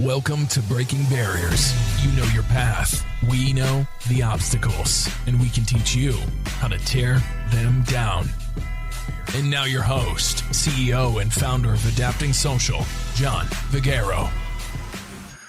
Welcome to Breaking Barriers. You know your path. We know the obstacles, and we can teach you how to tear them down. And now your host, CEO and founder of Adapting Social, John Vigero.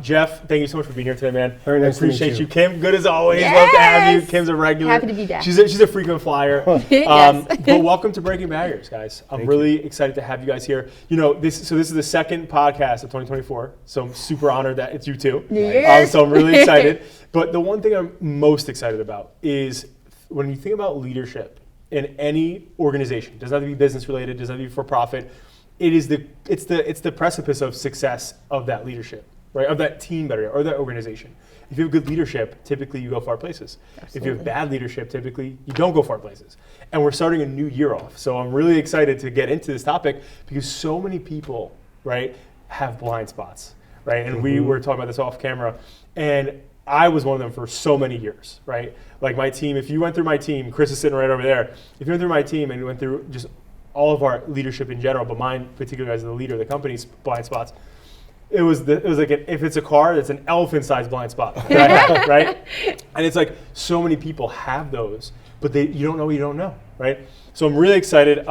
Jeff, thank you so much for being here today, man. Very nice I appreciate to meet you. Kim, good as always. Yes! Love to have you. Kim's a regular. Happy to be back. She's a frequent flyer. Yes. But welcome to Breaking Barriers, guys. I'm Thank really excited to have you guys here. You know, this is the second podcast of 2024, so I'm super honored that it's you too. New Year. So I'm really excited. But the one thing I'm most excited about is when you think about leadership in any organization, doesn't have to be business related, doesn't have to be for profit. It's the precipice of success of that leadership. Right, of that team better, or that organization. If you have good leadership, typically you go far places. Absolutely. If you have bad leadership, typically you don't go far places. And we're starting a new year off. So I'm really excited to get into this topic because so many people, right, have blind spots, right? And we were talking about this off camera. And I was one of them for so many years, right? Like my team, if you went through my team, Chris is sitting right over there. If you went through my team and you went through just all of our leadership in general, but mine particularly as the leader of the company's blind spots, it was like if it's a car, it's an elephant-sized blind spot, right? And it's like so many people have those, but you don't know what you don't know, right? So I'm really excited.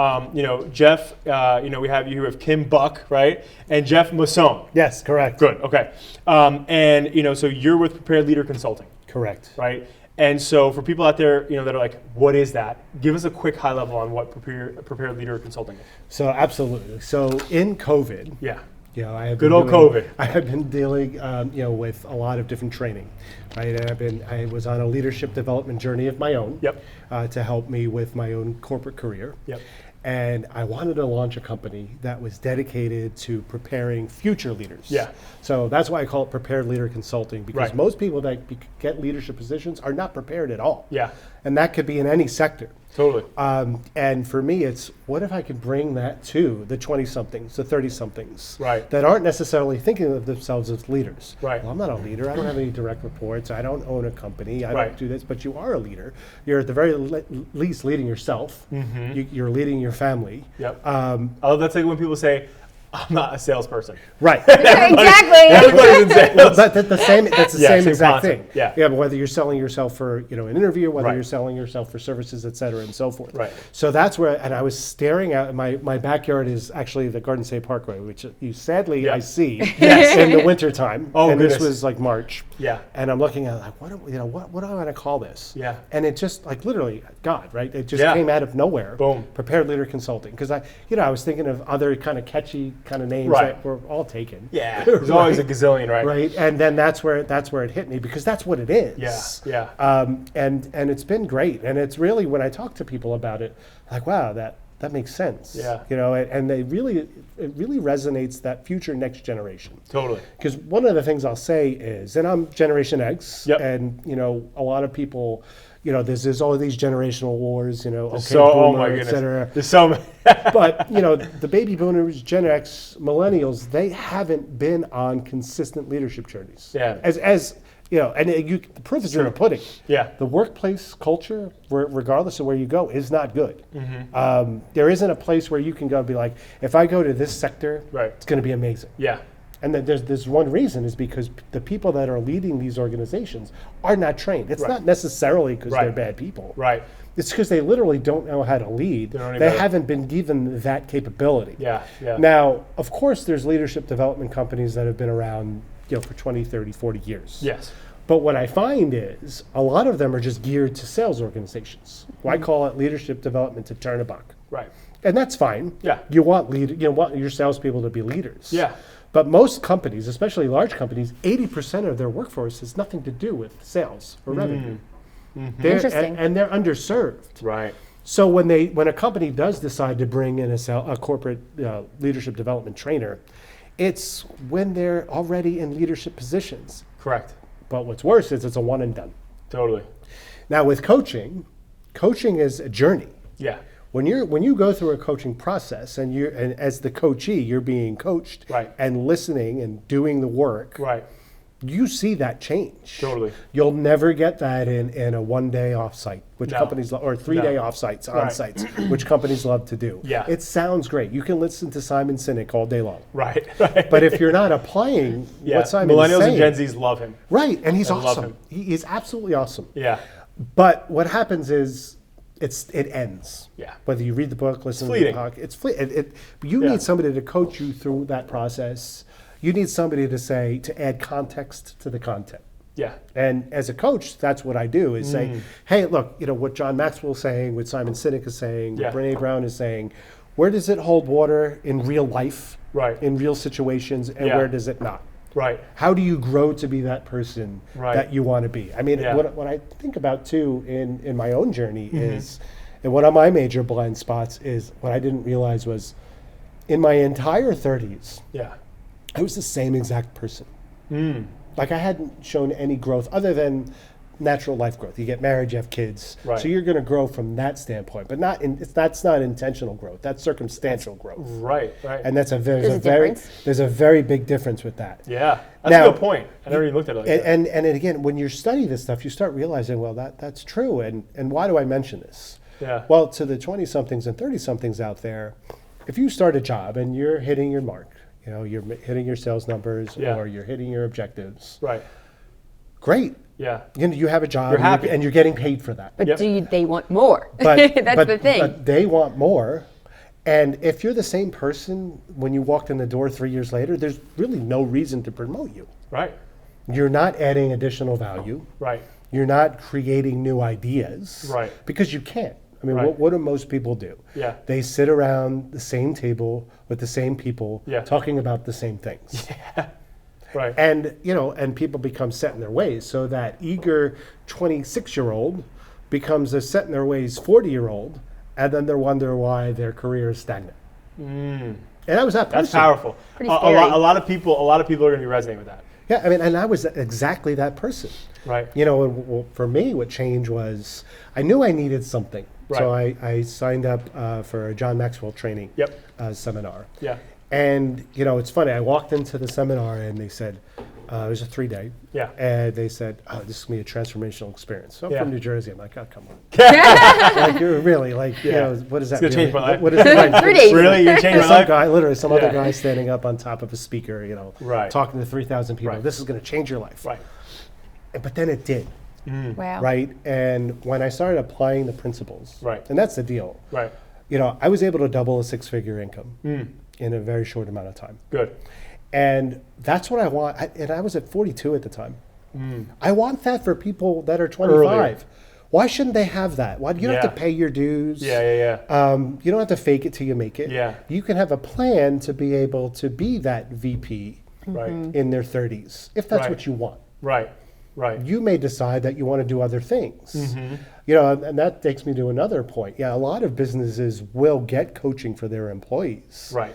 Jeff, we have you here with Kim Buck, right? And Jeff Massone. Yes, correct. Good, okay. So you're with Prepared Leader Consulting. Correct. Right? And so for people out there, that are like, what is that? Give us a quick high level on what Prepared Leader Consulting is. So absolutely. So in COVID, Yeah. I have Good old COVID. I have been dealing, with a lot of different training, right? And I was on a leadership development journey of my own. Yep. To help me with my own corporate career. Yep. And I wanted to launch a company that was dedicated to preparing future leaders. Yeah. So that's why I call it Prepared Leader Consulting, because Right. most people that get leadership positions are not prepared at all. Yeah. And that could be in any sector. Totally. And for me, it's what if I could bring that to the 20-somethings, the 30-somethings, Right. that aren't necessarily thinking of themselves as leaders. Right. Well, I'm not a leader. I don't have any direct reports. I don't own a company. I Right. don't do this. But you are a leader. You're at the very least leading yourself. You're leading your family. Yep. That's like when people say, I'm not a salesperson. Right. Exactly. Everybody's in sales. Well, that's the same exact concept. thing. Yeah. But whether you're selling yourself for an interview, whether Right. you're selling yourself for services, et cetera, and so forth. Right. So that's where, and I was staring out. My backyard is actually the Garden State Parkway, which you sadly Yeah. I see in the wintertime. Oh, and goodness. this was like March. Yeah. And I'm looking at it like, what do I want to call this? Yeah. And it just like literally God, right? It just Yeah. came out of nowhere. Boom. Prepared Leader Consulting, because I was thinking of other kind of catchy kind of names Right. that were all taken. Yeah. There's always a gazillion, right? Right, and then that's where it hit me, because that's what it is. Yeah, yeah. And it's been great, and it's really, when I talk to people about it, like, wow, that makes sense. Yeah. And it really resonates, that future next generation. Totally. Because one of the things I'll say is, and I'm Generation X, Yep. and a lot of people, there's all these generational wars, okay, Oh boomer, my et goodness. cetera. There's so many. But the baby boomers, Gen X, millennials, they haven't been on consistent leadership journeys. Yeah. The proof is in the pudding. Yeah. The workplace culture, regardless of where you go, is not good. Mm-hmm. There isn't a place where you can go and be like, if I go to this sector, Right. it's going to be amazing. Yeah. And then there's one reason, is because the people that are leading these organizations are not trained. It's Right. not necessarily because Right. they're bad people. Right. It's because they literally don't know how to lead. They haven't been given that capability. Yeah. Yeah. Now, of course, there's leadership development companies that have been around, for 20, 30, 40 years. Yes. But what I find is a lot of them are just geared to sales organizations. Well, I call it leadership development to turn a buck. Right. And that's fine. Yeah. You want your salespeople to be leaders. Yeah. But most companies, especially large companies, 80% of their workforce has nothing to do with sales or revenue. Interesting. And they're underserved. Right. So when a company does decide to bring in a corporate leadership development trainer, it's when they're already in leadership positions. Correct. But what's worse is it's a one and done. Totally. Now with coaching is a journey. Yeah. When you go through a coaching process and as the coachee, you're being coached, Right. and listening and doing the work. Right. you see that change. Totally. You'll never get that in a 1-day offsite, which No. companies or 3-day No. offsites, Right. on-sites, which companies love to do. Yeah. It sounds great. You can listen to Simon Sinek all day long. Right. But if you're not applying yeah. what Simon Millennials is saying, and Gen Zs love him. right, and he's I love awesome. him. He is absolutely awesome. Yeah. But what happens is it ends. Yeah. Whether you read the book, listen to fleeting. the talk, it's fleeting. You Yeah. need somebody to coach you through that process. You need somebody to add context to the content. Yeah. And as a coach, that's what I do is say, hey, look, what John Maxwell's saying, what Simon Sinek is saying, Yeah. what Brene Brown is saying, where does it hold water in real life, Right. in real situations, and Yeah. where does it not? Right. How do you grow to be that person Right. that you want to be? I mean, Yeah. what I think about too in my own journey is, and one of my major blind spots is what I didn't realize was in my entire 30s, Yeah. I was the same exact person. Like I hadn't shown any growth other than natural life growth. You get married, you have kids, Right. so you're going to grow from that standpoint. But that's not intentional growth. That's circumstantial growth, Right. Right. and that's There's a difference. there's a very big difference with that. yeah. That's Now- a good point. I never even looked at it like that. And again, when you're studying this stuff, you start realizing, well, that's true. And why do I mention this? Yeah. Well, to the 20-somethings and 30-somethings out there, if you start a job and you're hitting your mark, you're hitting your sales numbers Yeah. or you're hitting your objectives, Right. great. Yeah. You have a job You're happy. and you're getting paid for that. But Yep. they want more. But, That's but- the thing. But they want more. And if you're the same person when you walked in the door 3 years later, there's really no reason to promote you. Right. You're not adding additional value. Right. You're not creating new ideas. Right. Because you can't. I mean, Right. what do most people do? Yeah. They sit around the same table with the same people Yeah. talking about the same things. Right. And, and people become set in their ways. So that eager 26-year-old becomes a set in their ways 40-year-old, and then they wonder why their career is stagnant. And I was that person. That's powerful. Pretty A scary. lot of people are going to be resonating with that. Yeah, I mean, and I was exactly that person. Right. Well, for me, what changed was I knew I needed something. So Right. I signed up for a John Maxwell training Yep. seminar. Yeah. And, it's funny. I walked into the seminar and they said, it was a 3-day. Yeah. And they said, oh, this is going to be a transformational experience. So I'm Yeah. from New Jersey. I'm like, oh, come on. Like, you're really, like, Yeah. what does that It's gonna really? change my life. What is it like? 3 days. Really? You changed There's my some life? guy, literally some other Yeah. guy standing up on top of a speaker, Right. talking to 3,000 people. Right. This is going to change your life. Right. But then it did. Wow. Right? And when I started applying the principles, Right. and that's the deal, Right. I was able to double a 6-figure income in a very short amount of time. Good. And that's what I want. And I was at 42 at the time. I want that for people that are 25. Earlier. Why shouldn't they have that? Why you don't have Yeah. to pay your dues? Yeah. You don't have to fake it till you make it. Yeah. You can have a plan to be able to be that VP Right. in their 30s, if that's Right. what you want. Right. Right. You may decide that you want to do other things. And that takes me to another point. Yeah, a lot of businesses will get coaching for their employees. Right.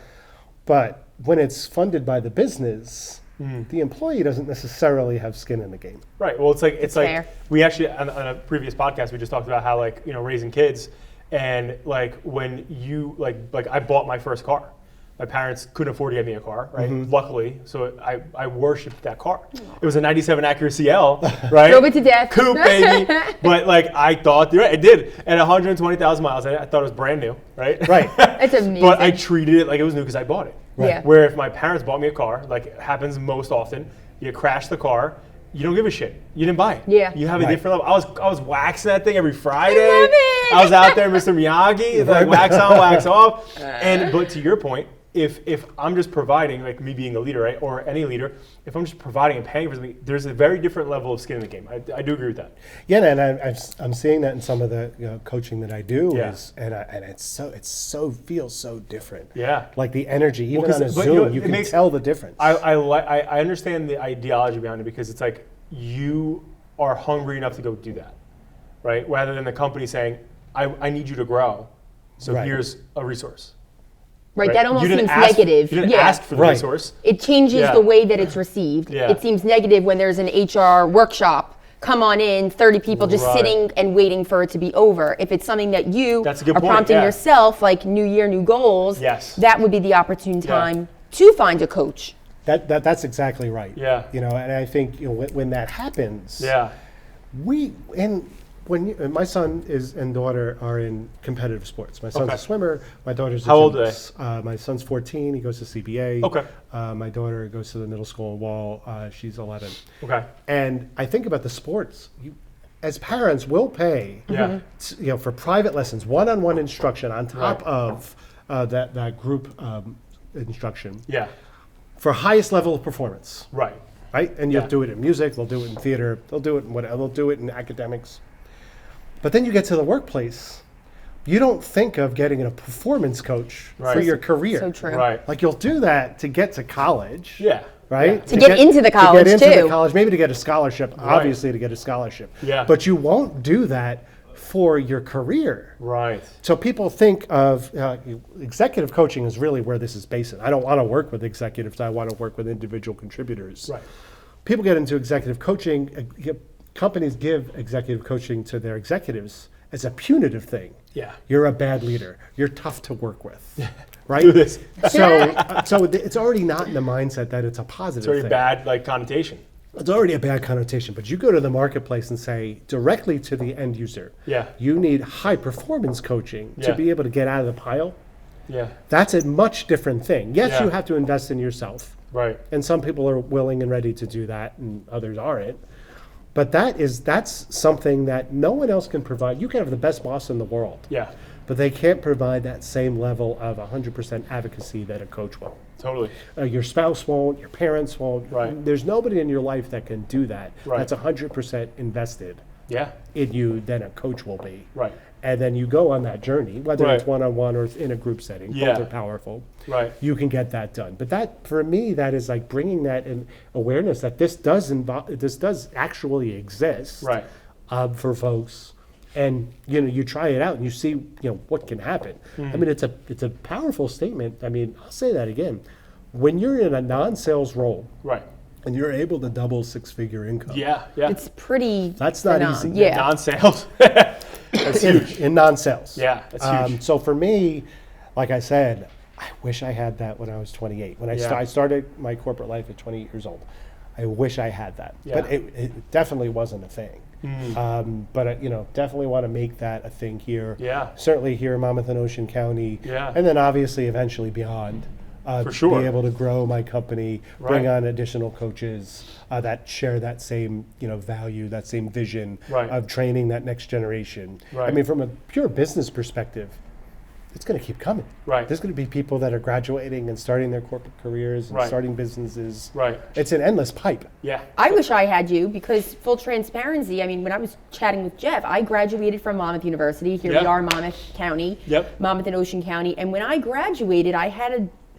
But when it's funded by the business, the employee doesn't necessarily have skin in the game. Right. Well, it's like fair. we actually on a previous podcast we just talked about how raising kids, and when you like I bought my first car. My parents couldn't afford to get me a car, right? Luckily, so I worshipped that car. It was a '97 Acura CL, right? Drove it to death. Coupe, baby. But I thought, it did. At 120,000 miles, I thought it was brand new, right? Right. That's amazing. But I treated it like it was new because I bought it. Right. Yeah. Where if my parents bought me a car, like it happens most often, you crash the car, you don't give a shit. You didn't buy it. Yeah. You have a Right. different level. I was waxing that thing every Friday. I love it. I was out there, Mr. Miyagi, wax on, wax off. But to your point, if I'm just providing, like me being a leader, right, or any leader, if I'm just providing and paying for something, there's a very different level of skin in the game. I do agree with that. Yeah, and I'm seeing that in some of the coaching that I do. Yeah. And it's feels so different. Yeah. Like the energy, even 'cause on a it- but Zoom, you it can makes- tell the difference. I understand the ideology behind it because it's like you are hungry enough to go do that, right? Rather than the company saying, I need you to grow, so Right. here's a resource. Right, Right? that almost You didn't seems ask- negative. You didn't yeah. ask for the Right. resource. It changes Yeah. the way that it's received. Yeah. It seems negative when there's an HR workshop. Come on in, 30 people just Right. sitting and waiting for it to be over. If it's something that you That's a good are point, prompting yeah. yourself, like new year, new goals, Yes. that would be the opportune Yeah. time to find a coach. That's exactly right. Yeah. You know, and I think when that happens, Yeah. My son and daughter are in competitive sports. My son's Okay. a swimmer. My daughter's How old are gymnast. My son's 14. He goes to CBA. Okay. My daughter goes to the middle school in Wall. She's 11. Okay. And I think about the sports. As parents, we'll pay Yeah. for private lessons, one-on-one instruction on top of that group instruction Yeah. for highest level of performance. Right. Right? And you'll Yeah. do it in music, they'll do it in theater, they'll do it in whatever, they'll do it in academics. But then you get to the workplace, you don't think of getting a performance coach for Right. your career. So true. Right. Like you'll do that to get to college. Yeah. Right? To get into the college, to get into too. the college, maybe to get a scholarship, obviously to get a scholarship. Yeah. But you won't do that for your career. Right. So people think of executive coaching is really where this is based in. I don't want to work with executives. I want to work with individual contributors. Right. People get into executive coaching. Companies give executive coaching to their executives as a punitive thing. Yeah. You're a bad leader. You're tough to work with. Right? Do this. So it's already not in the mindset that it's a positive It's already thing. bad like connotation. It's already a bad connotation, but you go to the marketplace and say directly to the end user, Yeah. you need high performance coaching to Yeah. be able to get out of the pile. Yeah. That's a much different thing. Yes, Yeah. you have to invest in yourself, Right. and some people are willing and ready to do that, and others aren't. But that's something that no one else can provide. You can have the best boss in the world, Yeah. but they can't provide that same level of 100% advocacy that a coach will. Totally. Your spouse won't, your parents won't. Right. There's nobody in your life that can do that. Right. That's 100% invested Yeah. in you than a coach will be. Right. And then you go on that journey, whether Right. it's one-on-one or in a group setting. Yeah. Both are powerful. Right. You can get that done. But that, for me, that is like bringing that in awareness that this does actually exist. Right. For folks. And you try it out and you see what can happen. Mm-hmm. I mean, it's a powerful statement. I mean, I'll say that again. When you're in a non-sales role Right. and you're able to double six-figure income, Yeah. Yeah. It's pretty. That's not phenomenal. easy. Yeah. Non-sales. That's huge. in non-sales. Yeah, that's huge. So for me, like I said, I wish I had that when I was 28. When Yeah. I started my corporate life at 28 years old. I wish I had that, Yeah. but it definitely wasn't a thing. But I, definitely want to make that a thing here. Yeah. Certainly here in Monmouth and Ocean County. Yeah. And then obviously eventually beyond. For sure. Be able to grow my company, bring Right. on additional coaches that share that same value, that same vision Right. of training that next generation. I Right. mean, from a pure business perspective, it's going to keep coming. Right. There's going to be people that are graduating and starting their corporate careers and Right. starting businesses. Right. It's an endless pipe. Yeah. I wish I had you because full transparency, I mean, when I was chatting with Jeff, I graduated from Monmouth University. Here Yeah. we are, Monmouth County, Yep. Monmouth and Ocean County. And when I graduated,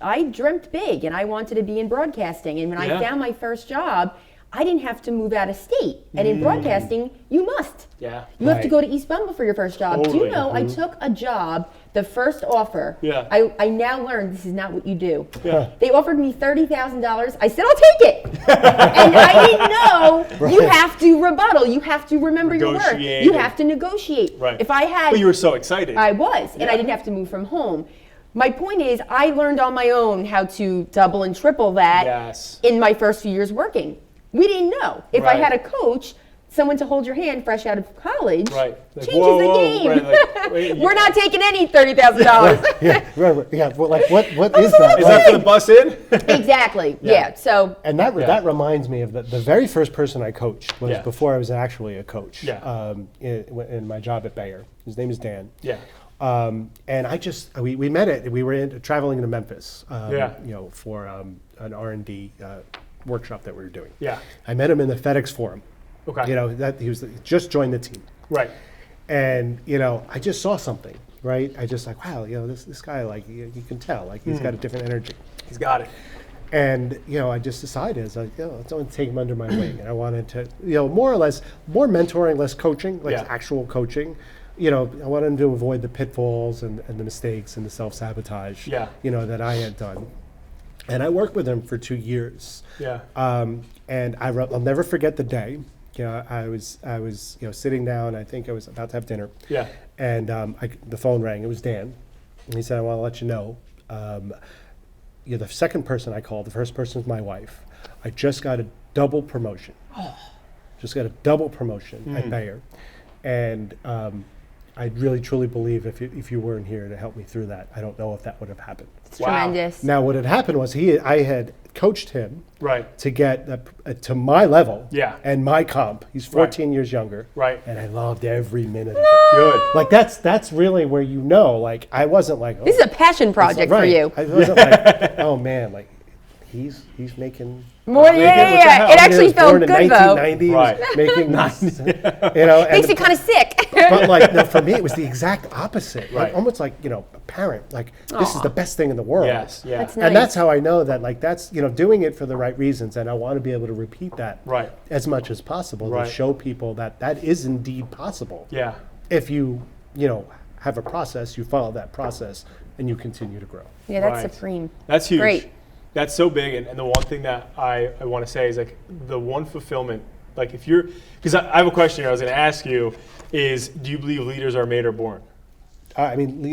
I dreamt big and I wanted to be in broadcasting. And when Yeah. I found my first job, I didn't have to move out of state. And in broadcasting, you must. Yeah. You have to Right. go to East Bumble for your first job. Do Totally. you know, I took a job, the first offer. Yeah. I now learned this is not what you do. Yeah. They offered me $30,000. I said, I'll take it. And I didn't know you have to rebuttal. You have to remember your word. Negotiate You and- have to negotiate. Right. If I had, But you were so excited. I was, and Yeah. I didn't have to move from home. My point is, I learned on my own how to double and triple that Yes. in my first few years working. We didn't know. If I Right. had a coach, someone to hold your hand fresh out of college, Right. Like, changes whoa, the whoa, game. right, like, wait, We're not taking any $30,000. Yeah, right. Yeah. Well, like what is so that? Is that for the bus in? Exactly. Yeah. So And that reminds me of the very first person I coached was Yeah. before I was actually a coach. Yeah. In my job at Bayer. His name is Dan. Yeah. And we met it. We were traveling to Memphis. Yeah. For an R&D workshop that we were doing. Yeah. I met him in the FedEx Forum. Okay. That he just joined the team. Right. And I just saw something, right? I just like, wow, this guy, like you can tell, like he's got a different energy. He's got it. And I just decided, I was like, let's only take him under my wing. And I wanted to, more or less, more mentoring, less coaching, like Yeah. actual coaching. I wanted him to avoid the pitfalls and the mistakes and the self-sabotage, Yeah. That I had done. And I worked with him for 2 years. Yeah. And I'll never forget the day. I was sitting down. I think I was about to have dinner. Yeah. And the phone rang. It was Dan. And he said, I want to let you know, you're the second person I called. The first person is my wife. I just got a double promotion. Just got a double promotion at Bayer. And I really, truly believe if you weren't here to help me through that, I don't know if that would have happened. It's tremendous. Now, what had happened was I had coached him Right. to get to my level Yeah. and my comp. He's 14 years younger. Right. And I loved every minute of it. Good. Like that's really where like I wasn't like, oh, This is a passion project for you. I wasn't like, oh man, like he's making More, yeah. It actually felt born in good though. 1990, Right. was making and Makes you kind of sick. but like no, for me it was the exact opposite. Like Right. almost like, a parent. Like this is the best thing in the world. Yes. Yeah. That's nice. And that's how I know that like that's doing it for the right reasons, and I want to be able to repeat that Right. as much as possible Right. to show people that is indeed possible. Yeah. If you have a process, you follow that process, and you continue to grow. Yeah, that's Right. supreme. That's huge. Great. That's so big. And the one thing that I want to say is like the one fulfillment, like if you're, because I have a question here I was going to ask you is, do you believe leaders are made or born? I mean,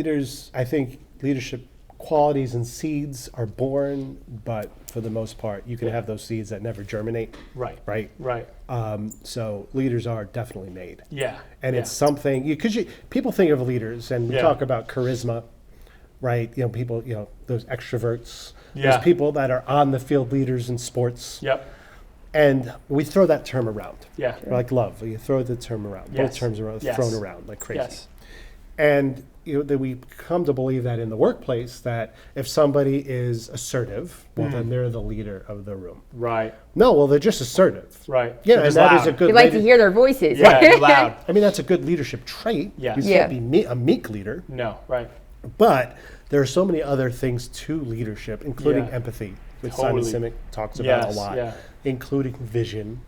I think leadership qualities and seeds are born, but for the most part, you can have those seeds that never germinate. Right. Right. Right. So leaders are definitely made. Yeah. And yeah. it's something, because people think of leaders, and we Yeah. talk about charisma, right? People, those extroverts, Yeah. those people that are on the field leaders in sports. Yep. And we throw that term around. Yeah. Like love, you throw the term around. Yes. Both terms are Yes. thrown around like crazy. Yes. And that we come to believe that in the workplace, that if somebody is assertive, well, then they're the leader of the room. Right. No, well, they're just assertive. Right. Yeah, They're and just that is loud. a good We like to leader- hear their voices. Yeah. They're loud. I mean, that's a good leadership trait. Yes. You Yeah. can't be a meek leader, No. Right. but there are so many other things to leadership, including Yeah. empathy, which Totally. Simon Sinek talks about Yes, a lot, yeah. including vision,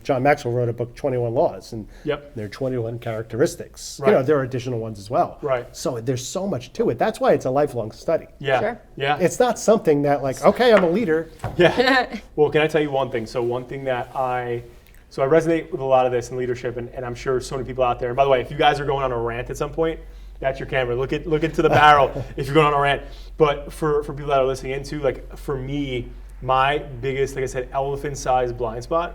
John Maxwell wrote a book, 21 Laws, and Yep. there are 21 characteristics. Right. There are additional ones as well. Right. So there's so much to it. That's why it's a lifelong study. Yeah. Sure. Yeah. It's not something that like, okay, I'm a leader. Yeah. Well, can I tell you one thing? So one thing that I resonate with a lot of this in leadership, and I'm sure so many people out there. And by the way, if you guys are going on a rant at some point, that's your camera. Look into the barrel if you're going on a rant. But for people that are listening into, like for me, my biggest, like I said, elephant-sized blind spot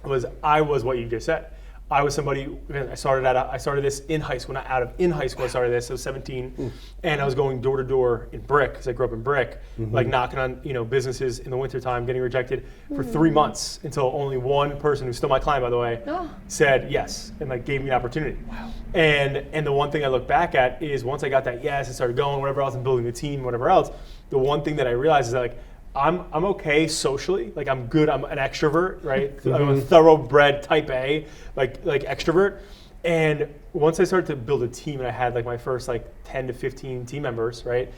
was I was what you just said. I was somebody. I started this in high school. Not out of in high school. I started this. I was 17, and I was going door to door in Brick because I grew up in Brick, like knocking on businesses in the wintertime, getting rejected for 3 months until only one person, who's still my client by the way, said yes and like gave me an opportunity. Wow. And the one thing I look back at is once I got that yes and started going whatever else and building the team, whatever else. The one thing that I realized is that like I'm okay socially, like I'm good. I'm an extrovert, right? I'm a thoroughbred type A, like extrovert. And once I started to build a team, and I had like my first like 10 to 15 team members, right?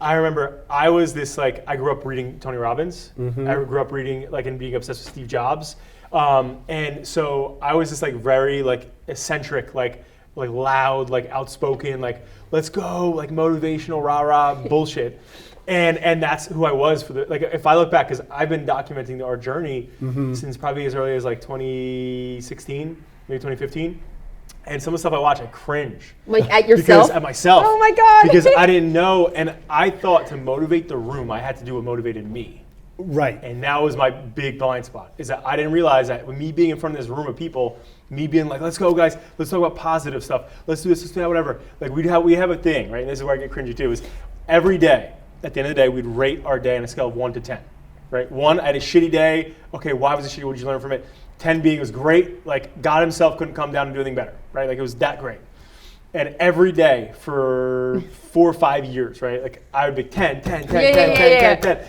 I remember I was this like I grew up reading Tony Robbins. I grew up reading like and being obsessed with Steve Jobs, and so I was this like very like eccentric, like loud, like outspoken, like let's go, like motivational rah bullshit. And that's who I was for the, like, if I look back, because I've been documenting our journey since probably as early as like 2016, maybe 2015. And some of the stuff I watch, I cringe. Like at yourself? Because at myself. Oh my God. Because I didn't know, and I thought to motivate the room, I had to do what motivated me. Right. And that was my big blind spot, is that I didn't realize that with me being in front of this room of people, me being like, let's go guys, let's talk about positive stuff, let's do this, let's do that, whatever. Like we have a thing, right? And this is where I get cringy too, is every day, at the end of the day, we'd rate our day on a scale of 1 to 10, right? 1, I had a shitty day. Okay, why was it shitty? What did you learn from it? 10 being it was great. Like God himself couldn't come down and do anything better, right? Like it was that great. And every day for 4 or 5 years, right? Like I would be 10.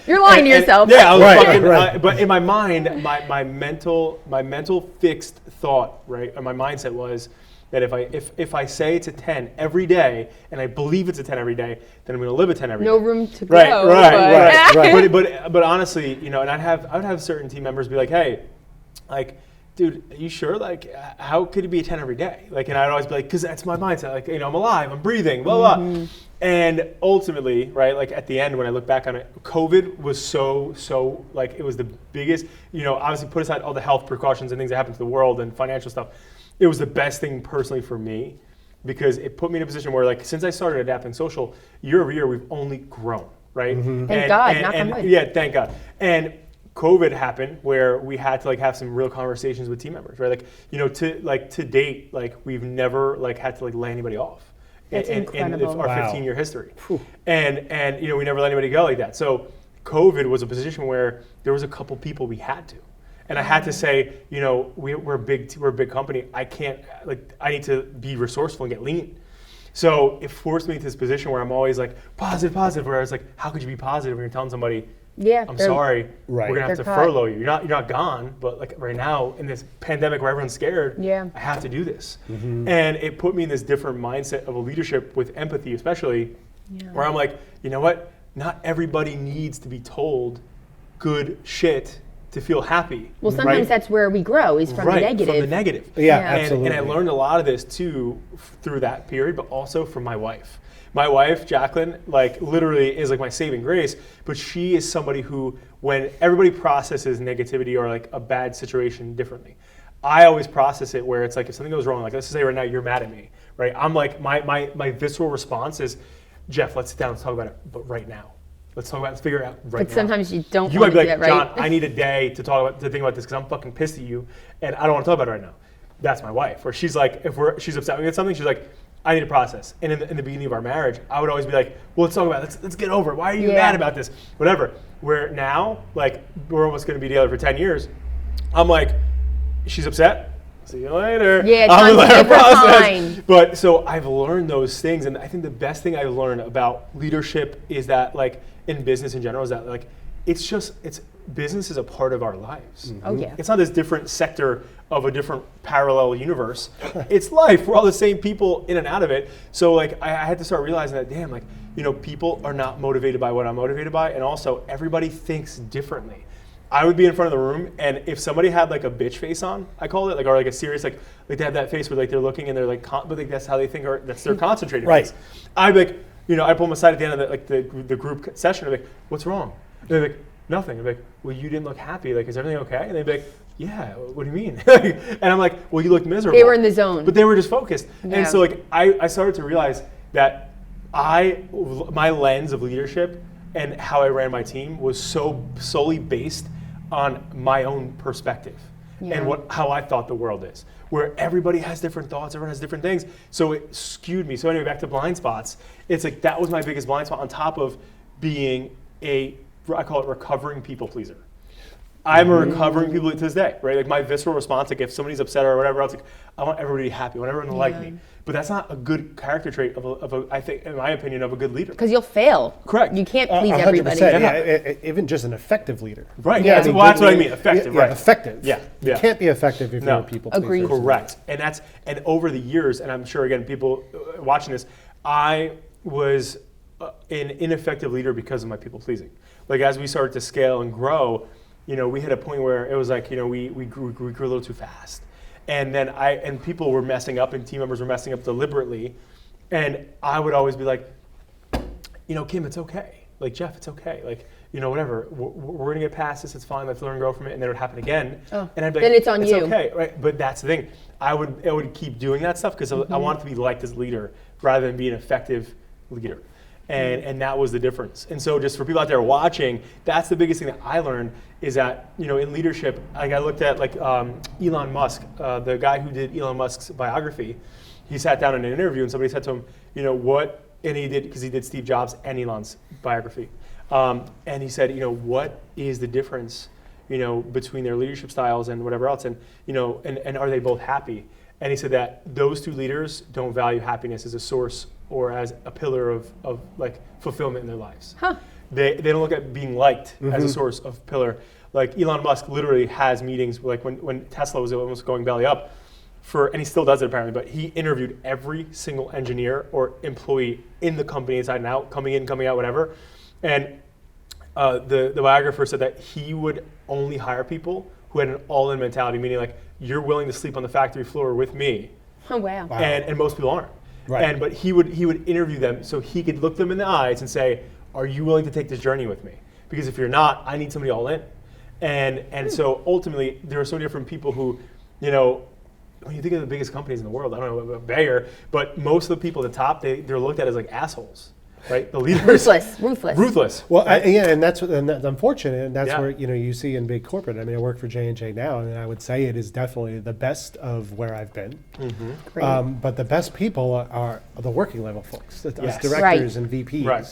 You're lying to yourself. Yeah, I was Right, fucking. right. But in my mind, my mental fixed thought, right, and my mindset was that if I say it's a 10 every day, and I believe it's a 10 every day, then I'm going to live a 10 every day. No room to grow. Right. But honestly, and I would have certain team members be like, hey, like, dude, are you sure? Like, how could it be a 10 every day? Like, and I'd always be like, because that's my mindset. Like, I'm alive, I'm breathing, blah, blah. And ultimately, right, like at the end, when I look back on it, COVID was so like, it was the biggest, obviously put aside all the health precautions and things that happened to the world and financial stuff. It was the best thing personally for me because it put me in a position where, like, since I started adapting social, year over year, we've only grown. right? Thank God, knock on wood. Yeah, thank God. And COVID happened where we had to like have some real conversations with team members, right? Like, you know, to date, like we've never like had to like lay anybody off. That's incredible. In our 15-year history. And you know, we never let anybody go like that. So COVID was a position where there was a couple people we had to. And I had to say, you know, we're a big company. I need to be resourceful and get lean. So it forced me into this position where I'm always like positive, where I was like, how could you be positive when you're telling somebody, I'm sorry, we're gonna have to furlough you. You're not gone, but like right now in this pandemic where everyone's scared, I have to do this. And it put me in this different mindset of a leadership with empathy, especially, where I'm like, you know what? Not everybody needs to be told good shit to feel happy. Well, sometimes that's where we grow, is from the negative. From the negative. Yeah, absolutely. And I learned a lot of this too through that period, but also from my wife. My wife, Jacqueline, like literally is like my saving grace, but she is somebody who, when everybody processes negativity or like a bad situation differently, I always process it where it's like if something goes wrong, like let's say right now you're mad at me, right? I'm like, my visceral response is, Jeff, let's sit down and talk about it, but right now. Let's talk about it, let's figure it out right now. But sometimes you don't You want might to be do like, that, right? John, I need a day to think about this because I'm fucking pissed at you and I don't want to talk about it right now. That's my wife, where she's like, she's upset with something, she's like, I need to process. And in the beginning of our marriage, I would always be like, well, let's talk about it. Let's get over it. Why are you mad about this? Whatever. Where now, like, we're almost going to be together for 10 years. I'm like, she's upset. See you later. Yeah, I'm time to give her time. But so I've learned those things. And I think the best thing I've learned about leadership is that, like, in business in general, is that, like, business is a part of our lives. Oh, yeah. It's not this different sector of a different parallel universe. It's life. We're all the same people in and out of it. So like I had to start realizing that, damn, like, you know, people are not motivated by what I'm motivated by, and also everybody thinks differently. I would be in front of the room, and if somebody had like a bitch face on, I call it, like, or like a serious, like they have that face where like they're looking and they're like, but like that's how they think, or that's their concentrated face. I'd be like, you know, I pull them aside at the end of the group session. I'd be like, what's wrong? And they'd be like, nothing. I'd be like, well, you didn't look happy. Like, is everything okay? And they'd be like, yeah, what do you mean? And I'm like, well, you look miserable. They were in the zone. But they were just focused. Yeah. And so like I started to realize that my lens of leadership and how I ran my team was so solely based on my own perspective and how I thought the world is, where everybody has different thoughts, everyone has different things. So it skewed me. So anyway, back to blind spots. It's like that was my biggest blind spot on top of being I call it recovering people pleaser. I'm a recovering people to this day, right? Like my visceral response, like if somebody's upset or whatever else, like I want everybody to be happy, I want everyone to like me. But that's not a good character trait I think, in my opinion, of a good leader. Because you'll fail. Correct. You can't please 100%, everybody. yeah, even just an effective leader. Right. Yeah. Well, that's what I mean. Effective. Right. Effective. Yeah. You can't be effective if you're a people pleaser. Agreed. Correct. And over the years, and I'm sure again people watching this, I was an ineffective leader because of my people pleasing. Like as we started to scale and grow, you know, we hit a point where it was like, you know, we grew a little too fast. And then people were messing up and team members were messing up deliberately. And I would always be like, you know, Kim, it's okay. Like, Jeff, it's okay. Like, you know, whatever. We're going to get past this. It's fine. Let's learn and grow from it. And then it would happen again. Oh, and I'd be like, then it's on you. It's okay, right? But that's the thing. I would keep doing that stuff because I wanted to be liked as a leader rather than be an effective leader. And that was the difference. And so just for people out there watching, that's the biggest thing that I learned is that, you know, in leadership, like I looked at like Elon Musk, the guy who did Elon Musk's biography. He sat down in an interview and somebody said to him, you know, and he did, because he did Steve Jobs and Elon's biography. And he said, you know, what is the difference, you know, between their leadership styles and whatever else? And, you know, and are they both happy? And he said that those two leaders don't value happiness as a source or as a pillar of like fulfillment in their lives. Huh. They don't look at being liked as a source of pillar. Like Elon Musk literally has meetings, like when Tesla was almost going belly up, and he still does it apparently, but he interviewed every single engineer or employee in the company inside and out, coming in, coming out, whatever. And the biographer said that he would only hire people who had an all-in mentality, meaning like, you're willing to sleep on the factory floor with me. Oh, wow. And most people aren't. Right. But he would interview them so he could look them in the eyes and say, are you willing to take this journey with me? Because if you're not, I need somebody all in. And so ultimately, there are so many different people who, you know, when you think of the biggest companies in the world, I don't know about Bayer, but most of the people at the top, they're looked at as like assholes. right? The leaders. Ruthless. Well, and that's unfortunate, and that's Yeah. where you see in big corporate. I mean, I work for J&J now, and I would say it is definitely the best of where I've been. Great. But the best people are the working level folks, us Yes. directors and VPs. Right.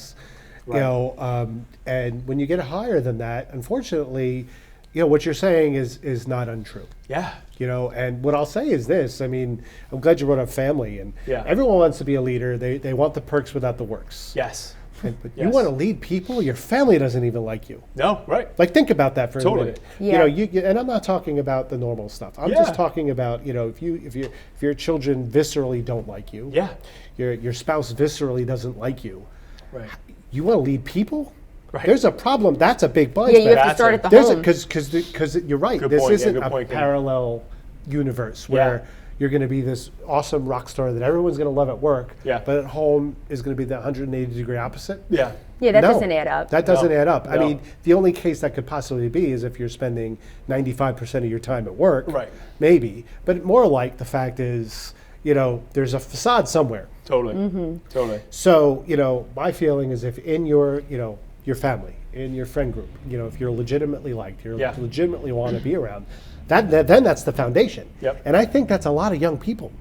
And when you get higher than that, unfortunately, what you're saying is not untrue. Yeah. And what I'll say is this, I mean, I'm glad you brought up family, and Yeah. everyone wants to be a leader. They want the perks without the works. Yes. But you Yes. want to lead people, your family doesn't even like you. No, right. Like, think about that for a Totally. minute. Yeah. And I'm not talking about the normal stuff. I'm Yeah. just talking about, if your children viscerally don't like you, Yeah. your spouse viscerally doesn't like you, Right. you want to lead people? Right. There's a problem. That's a big blind Yeah, you have to That's start a- at the There's home. because you're right. Good This point, yeah, isn't good a point, Kim. parallel universe Yeah. where you're going to be this awesome rock star that everyone's going to love at work, Yeah. but at home is going to be the 180 degree opposite. Yeah. Yeah, that No, doesn't add up. That doesn't No, add up. I no. mean, the only case that could possibly be is if you're spending 95% of your time at work, Right. maybe. But more like the fact is, there's a facade somewhere. Totally. Totally. So, my feeling is if in your family, in your friend group, if you're legitimately liked, you Yeah. legitimately want to be around, then that's the foundation. Yep. And I think that's a lot of young people.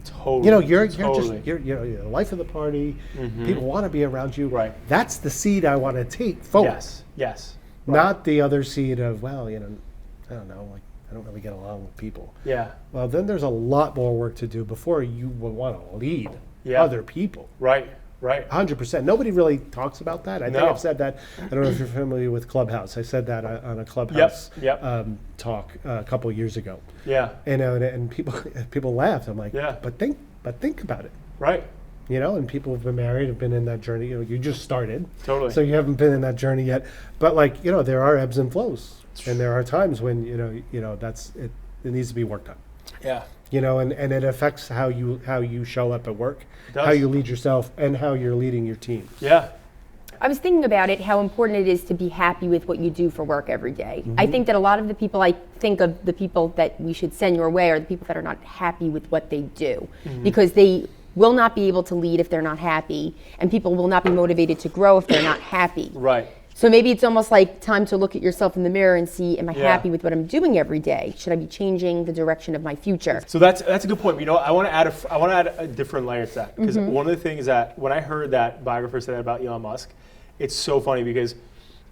Totally. You're totally. just you're the life of the party. People want to be around you. Right. That's the seed I want to take forward. Yes. Yes. Not the other seed of, I don't know, like I don't really get along with people. Yeah. Well, then there's a lot more work to do before you will want to lead Yeah. other people. Right. Right. 100%. Nobody really talks about that. I think No. I've said that. I don't know if you're familiar with Clubhouse. I said that on a Clubhouse Yep. talk a couple of years ago. Yeah. And people laughed. I'm like, Yeah. but think about it. Right. And people have been married, have been in that journey. You just started. Totally. So you haven't been in that journey yet. But there are ebbs and flows. And there are times when, that's it needs to be worked on. Yeah. And it affects how you show up at work, does. how you lead yourself, and how you're leading your team. Yeah. I was thinking about it, how important it is to be happy with what you do for work every day. I think that a lot of the people, I think of the people that we should send your way are the people that are not happy with what they do, because they will not be able to lead if they're not happy, and people will not be motivated to grow if they're not happy. Right. So maybe it's almost like time to look at yourself in the mirror and see, am I Yeah. happy with what I'm doing every day? Should I be changing the direction of my future? So that's a good point. I want to add a different layer to that, because one of the things that when I heard that biographer say that about Elon Musk, it's so funny because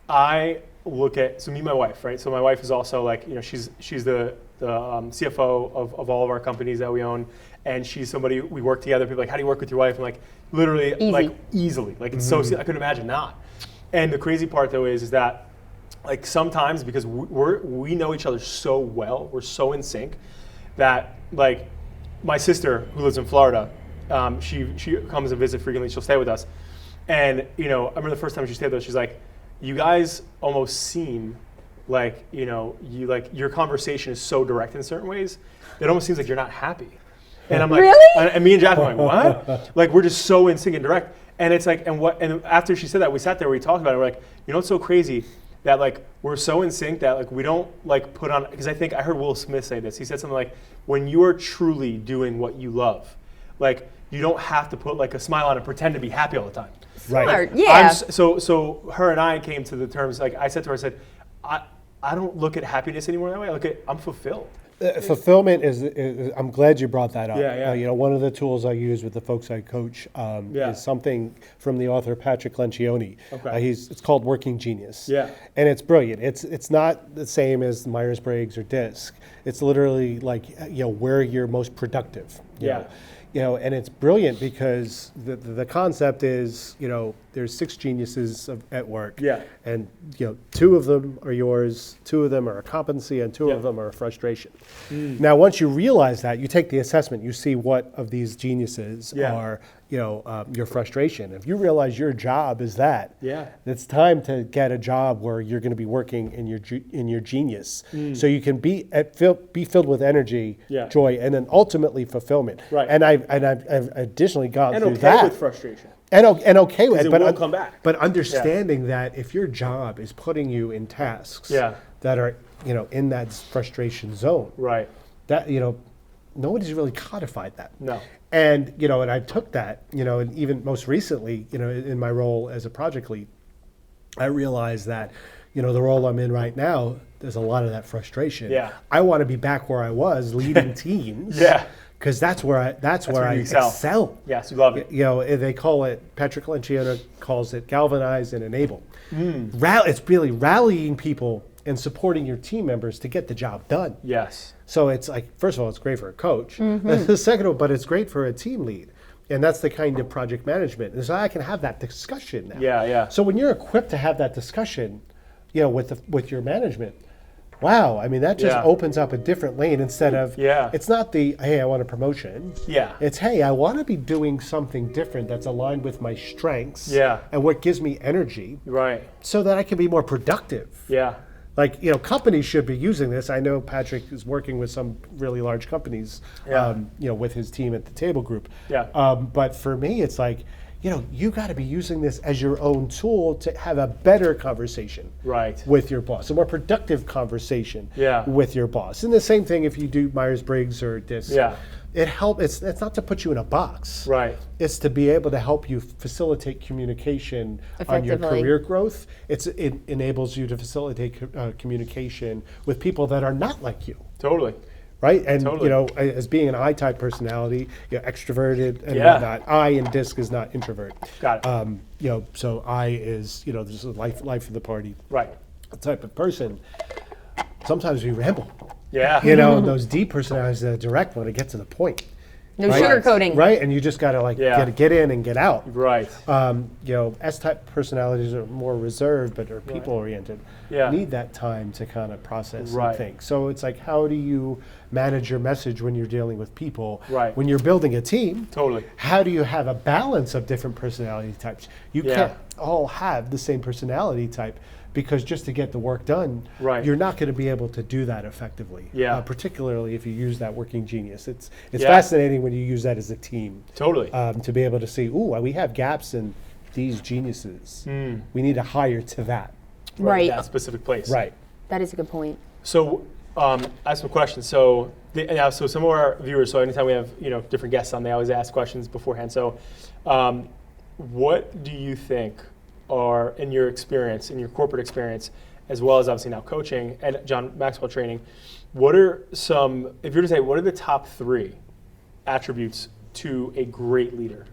I look at me and my wife, right? So my wife is also like she's the CFO of all of our companies that we own, and she's somebody we work together. People are like, how do you work with your wife? And like literally easily, like it's so I couldn't imagine not. And the crazy part though is that like sometimes because we know each other so well, we're so in sync that like my sister who lives in Florida, she comes and visits frequently. She'll stay with us, and I remember the first time she stayed with us, she's like, "You guys almost seem like your conversation is so direct in certain ways. It almost seems like you're not happy." And I'm like, Really? and me and Jack are like, what? Like we're just so in sync and direct. And it's like, and after she said that, we sat there, we talked about it. We're like, what's so crazy that like we're so in sync that like we don't like put on, because I think I heard Will Smith say this. He said something like, when you are truly doing what you love, like you don't have to put like a smile on and pretend to be happy all the time. Smart, yeah. So her and I came to the terms, like I said to her, I said, I don't look at happiness anymore that way. I look at, I'm fulfilled. Fulfillment is, I'm glad you brought that up. Yeah, yeah. One of the tools I use with the folks I coach is something from the author Patrick Lencioni. Okay. It's called Working Genius. Yeah. And it's brilliant. It's not the same as Myers-Briggs or DISC. It's literally like, where you're most productive. And it's brilliant because the concept is, there's 6 geniuses at work. Yeah. And 2 of them are yours, 2 of them are a competency, and 2 of them are a frustration. Now, once you realize that, you take the assessment, you see what of these geniuses are, your frustration. If you realize your job is that, it's time to get a job where you're going to be working in your genius, so you can be filled with energy, joy, and then ultimately fulfillment. Right. And I've additionally gone And through okay that. with frustration. And okay with it, it will come back. But understanding that if your job is putting you in tasks that are in that frustration zone, Right. that nobody's really codified that. No. And, and I took that, and even most recently, in my role as a project lead, I realized that, the role I'm in right now, there's a lot of that frustration. Yeah. I want to be back where I was leading teams. Yeah. Because that's where I you excel. Yes, you love it. They call it, Patrick Lencioni calls it galvanize and enable. It's really rallying people and supporting your team members to get the job done. Yes. So it's like, first of all, it's great for a coach. Second of all, but it's great for a team lead. And that's the kind of project management. And so I can have that discussion now. Yeah. So when you're equipped to have that discussion, with your management, wow, I mean, that just opens up a different lane instead of, it's not the, hey, I want a promotion. Yeah. It's, hey, I want to be doing something different that's aligned with my strengths and what gives me energy. Right. So that I can be more productive. Yeah. Like, companies should be using this. I know Patrick is working with some really large companies, with his team at the Table Group. Yeah. But for me, it's like, you got to be using this as your own tool to have a better conversation with your boss, a more productive conversation with your boss. And the same thing if you do Myers-Briggs or DISC. Yeah. It's not to put you in a box. Right. It's to be able to help you facilitate communication on your career growth. It enables you to facilitate communication with people that are not like you. Totally. Right? And, Totally. as being an I-type personality, extroverted and whatnot, I in DISC is not introvert. Got it. So I is, this is life of the party. Right. Type of person. Sometimes we ramble. Yeah. Those deep personalities that are direct want to get to the point. No sugarcoating. Right, and you just got to get in and get out. Right. S-type personalities are more reserved, but are people-oriented. Yeah. Need that time to kind of process and think. So it's like, how do you manage your message when you're dealing with people? Right. When you're building a team, Totally. how do you have a balance of different personality types? You can't all have the same personality type. Because just to get the work done, you're not going to be able to do that effectively. Yeah. Particularly if you use that working genius. It's fascinating when you use that as a team. Totally. To be able to see, we have gaps in these geniuses. We need to hire to that. Right. That specific place. Right. That is a good point. So, I have some questions. So some of our viewers. So anytime we have different guests on, they always ask questions beforehand. So, what do you think are, in your experience, in your corporate experience, as well as obviously now coaching and John Maxwell training, what are some, if you were to say, what are the top 3 attributes to a great leader?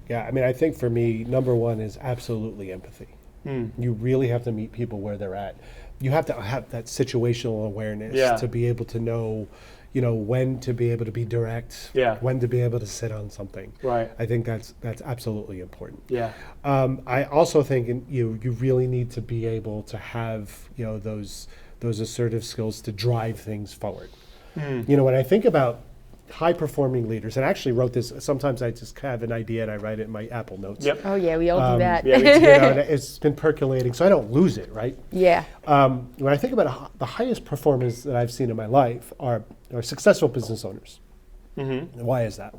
Yeah, I mean, I think for me, number 1 is absolutely empathy. You really have to meet people where they're at. You have to have that situational awareness to be able to know, when to be able to be direct, when to be able to sit on something. Right. I think that's absolutely important. Yeah. I also think you really need to be able to have those assertive skills to drive things forward. When I think about high-performing leaders, and I actually wrote this, sometimes I just have an idea and I write it in my Apple Notes. Yep. Oh yeah, we all do that. Yeah, And it's been percolating, so I don't lose it, right? Yeah. When I think about the highest performers that I've seen in my life are successful business owners. And why is that?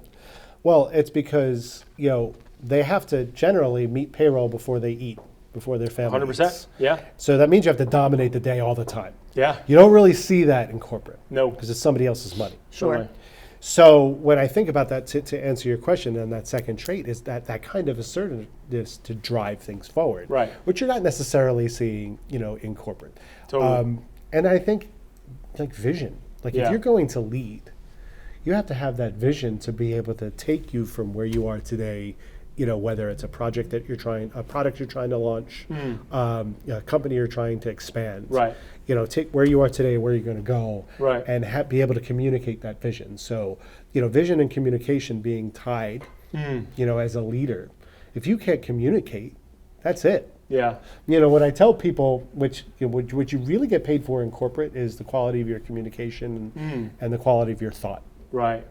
Well, it's because they have to generally meet payroll before they eat, before their family 100%. eats. Yeah. So that means you have to dominate the day all the time. Yeah. You don't really see that in corporate. No. Because it's somebody else's money. Sure. Totally. So when I think about that, to answer your question, and that second trait is that kind of assertiveness to drive things forward, Right. which you're not necessarily seeing, in corporate. Totally. And I think, like vision, if you're going to lead, you have to have that vision to be able to take you from where you are today. Whether it's a product you're trying to launch, a company you're trying to expand. Right. Take where you are today, where you're going to go, right. and be able to communicate that vision. So, vision and communication being tied, as a leader. If you can't communicate, that's it. Yeah. When I tell people, what you really get paid for in corporate is the quality of your communication and the quality of your thought. Right.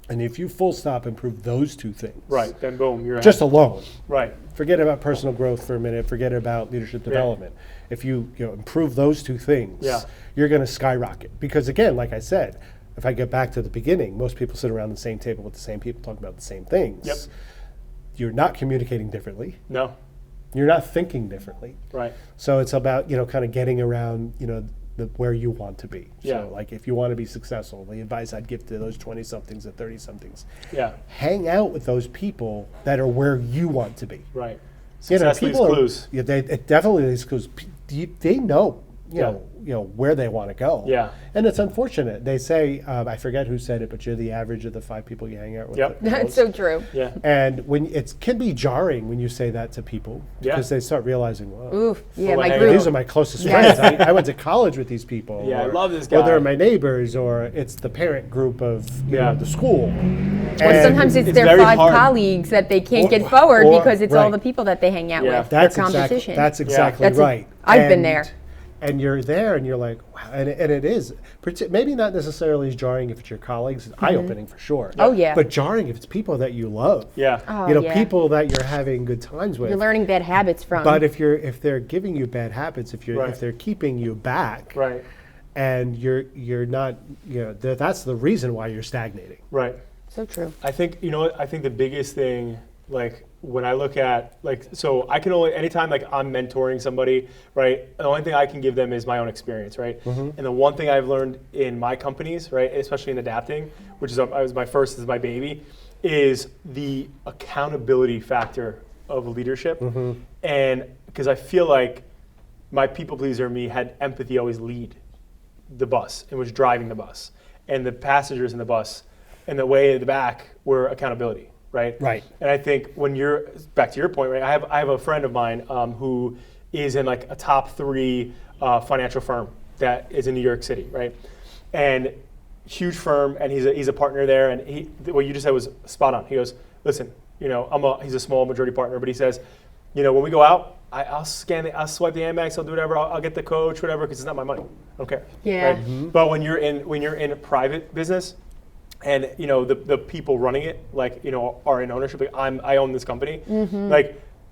And if you full stop improve those 2 things, right, then boom, you're just alone. Right. Forget about personal growth for a minute. Forget about leadership development. If you improve those 2 things, you're going to skyrocket. Because again, like I said, if I get back to the beginning, most people sit around the same table with the same people talking about the same things. Yep. You're not communicating differently. No. You're not thinking differently. Right. So it's about kind of getting around where you want to be. Yeah. So like if you want to be successful, the advice I'd give to those 20-somethings and 30-somethings, Yeah. hang out with those people that are where you want to be. Right. You know, Success leaves people clues. Yeah, it definitely leaves clues. They know, Yeah. you know where they want to go. Yeah. And it's unfortunate. They say, I forget who said it, but you're the average of the 5 people you hang out with. Yep. the That's most. so true. Yeah. And when it can be jarring when you say that to people, Yeah. because they start realizing, well, Oof. Yeah, Well, my hey, group. these are my closest Yes. friends. I went to college with these people. Yeah, I or, love this Or guy. they're my neighbors, or it's the parent group of you Yeah. know, the school. Or And sometimes it's it's their very 5 hard. colleagues that they can't Or- get forward or- because it's all right. the people that they hang out Yeah. with. That's Their exactly competition. that's exactly That's a- right. I've been there. And you're there, and you're like, wow, and it is maybe not necessarily as jarring if it's your colleagues. It's eye-opening for sure. Oh, yeah. But jarring if it's people that you love. Yeah. Oh, You know, yeah. people that you're having good times with. You're learning bad habits from. But if they're giving you bad habits, if Right. they're keeping you back, Right. and you're not, you know, that's the reason why you're stagnating. Right. so true. I think, you know what, I think the biggest thing, like when I look at, like, so I can only, anytime like I'm mentoring somebody, right, the only thing I can give them is my own experience, right? And the one thing I've learned in my companies, right, especially in adapting, which is my first is my baby, is the accountability factor of leadership. And because I feel like my people pleaser me had empathy always lead the bus and was driving the bus. And the passengers in the bus and the way in the back were accountability, right? Right. And I think when you're, back to your point, right, I have a friend of mine who is in like a top 3 financial firm that is in New York City, right? And huge firm, and he's a partner there, and what you just said was spot on. He goes, listen, you know, he's a small majority partner, but he says, you know, when we go out, I'll swipe the Amex, I'll do whatever, I'll get the coach, whatever, because it's not my money. I don't care. Yeah. Right? But when you're in a private business, and you know the people running it, like, you know, are in ownership. Like I own this company.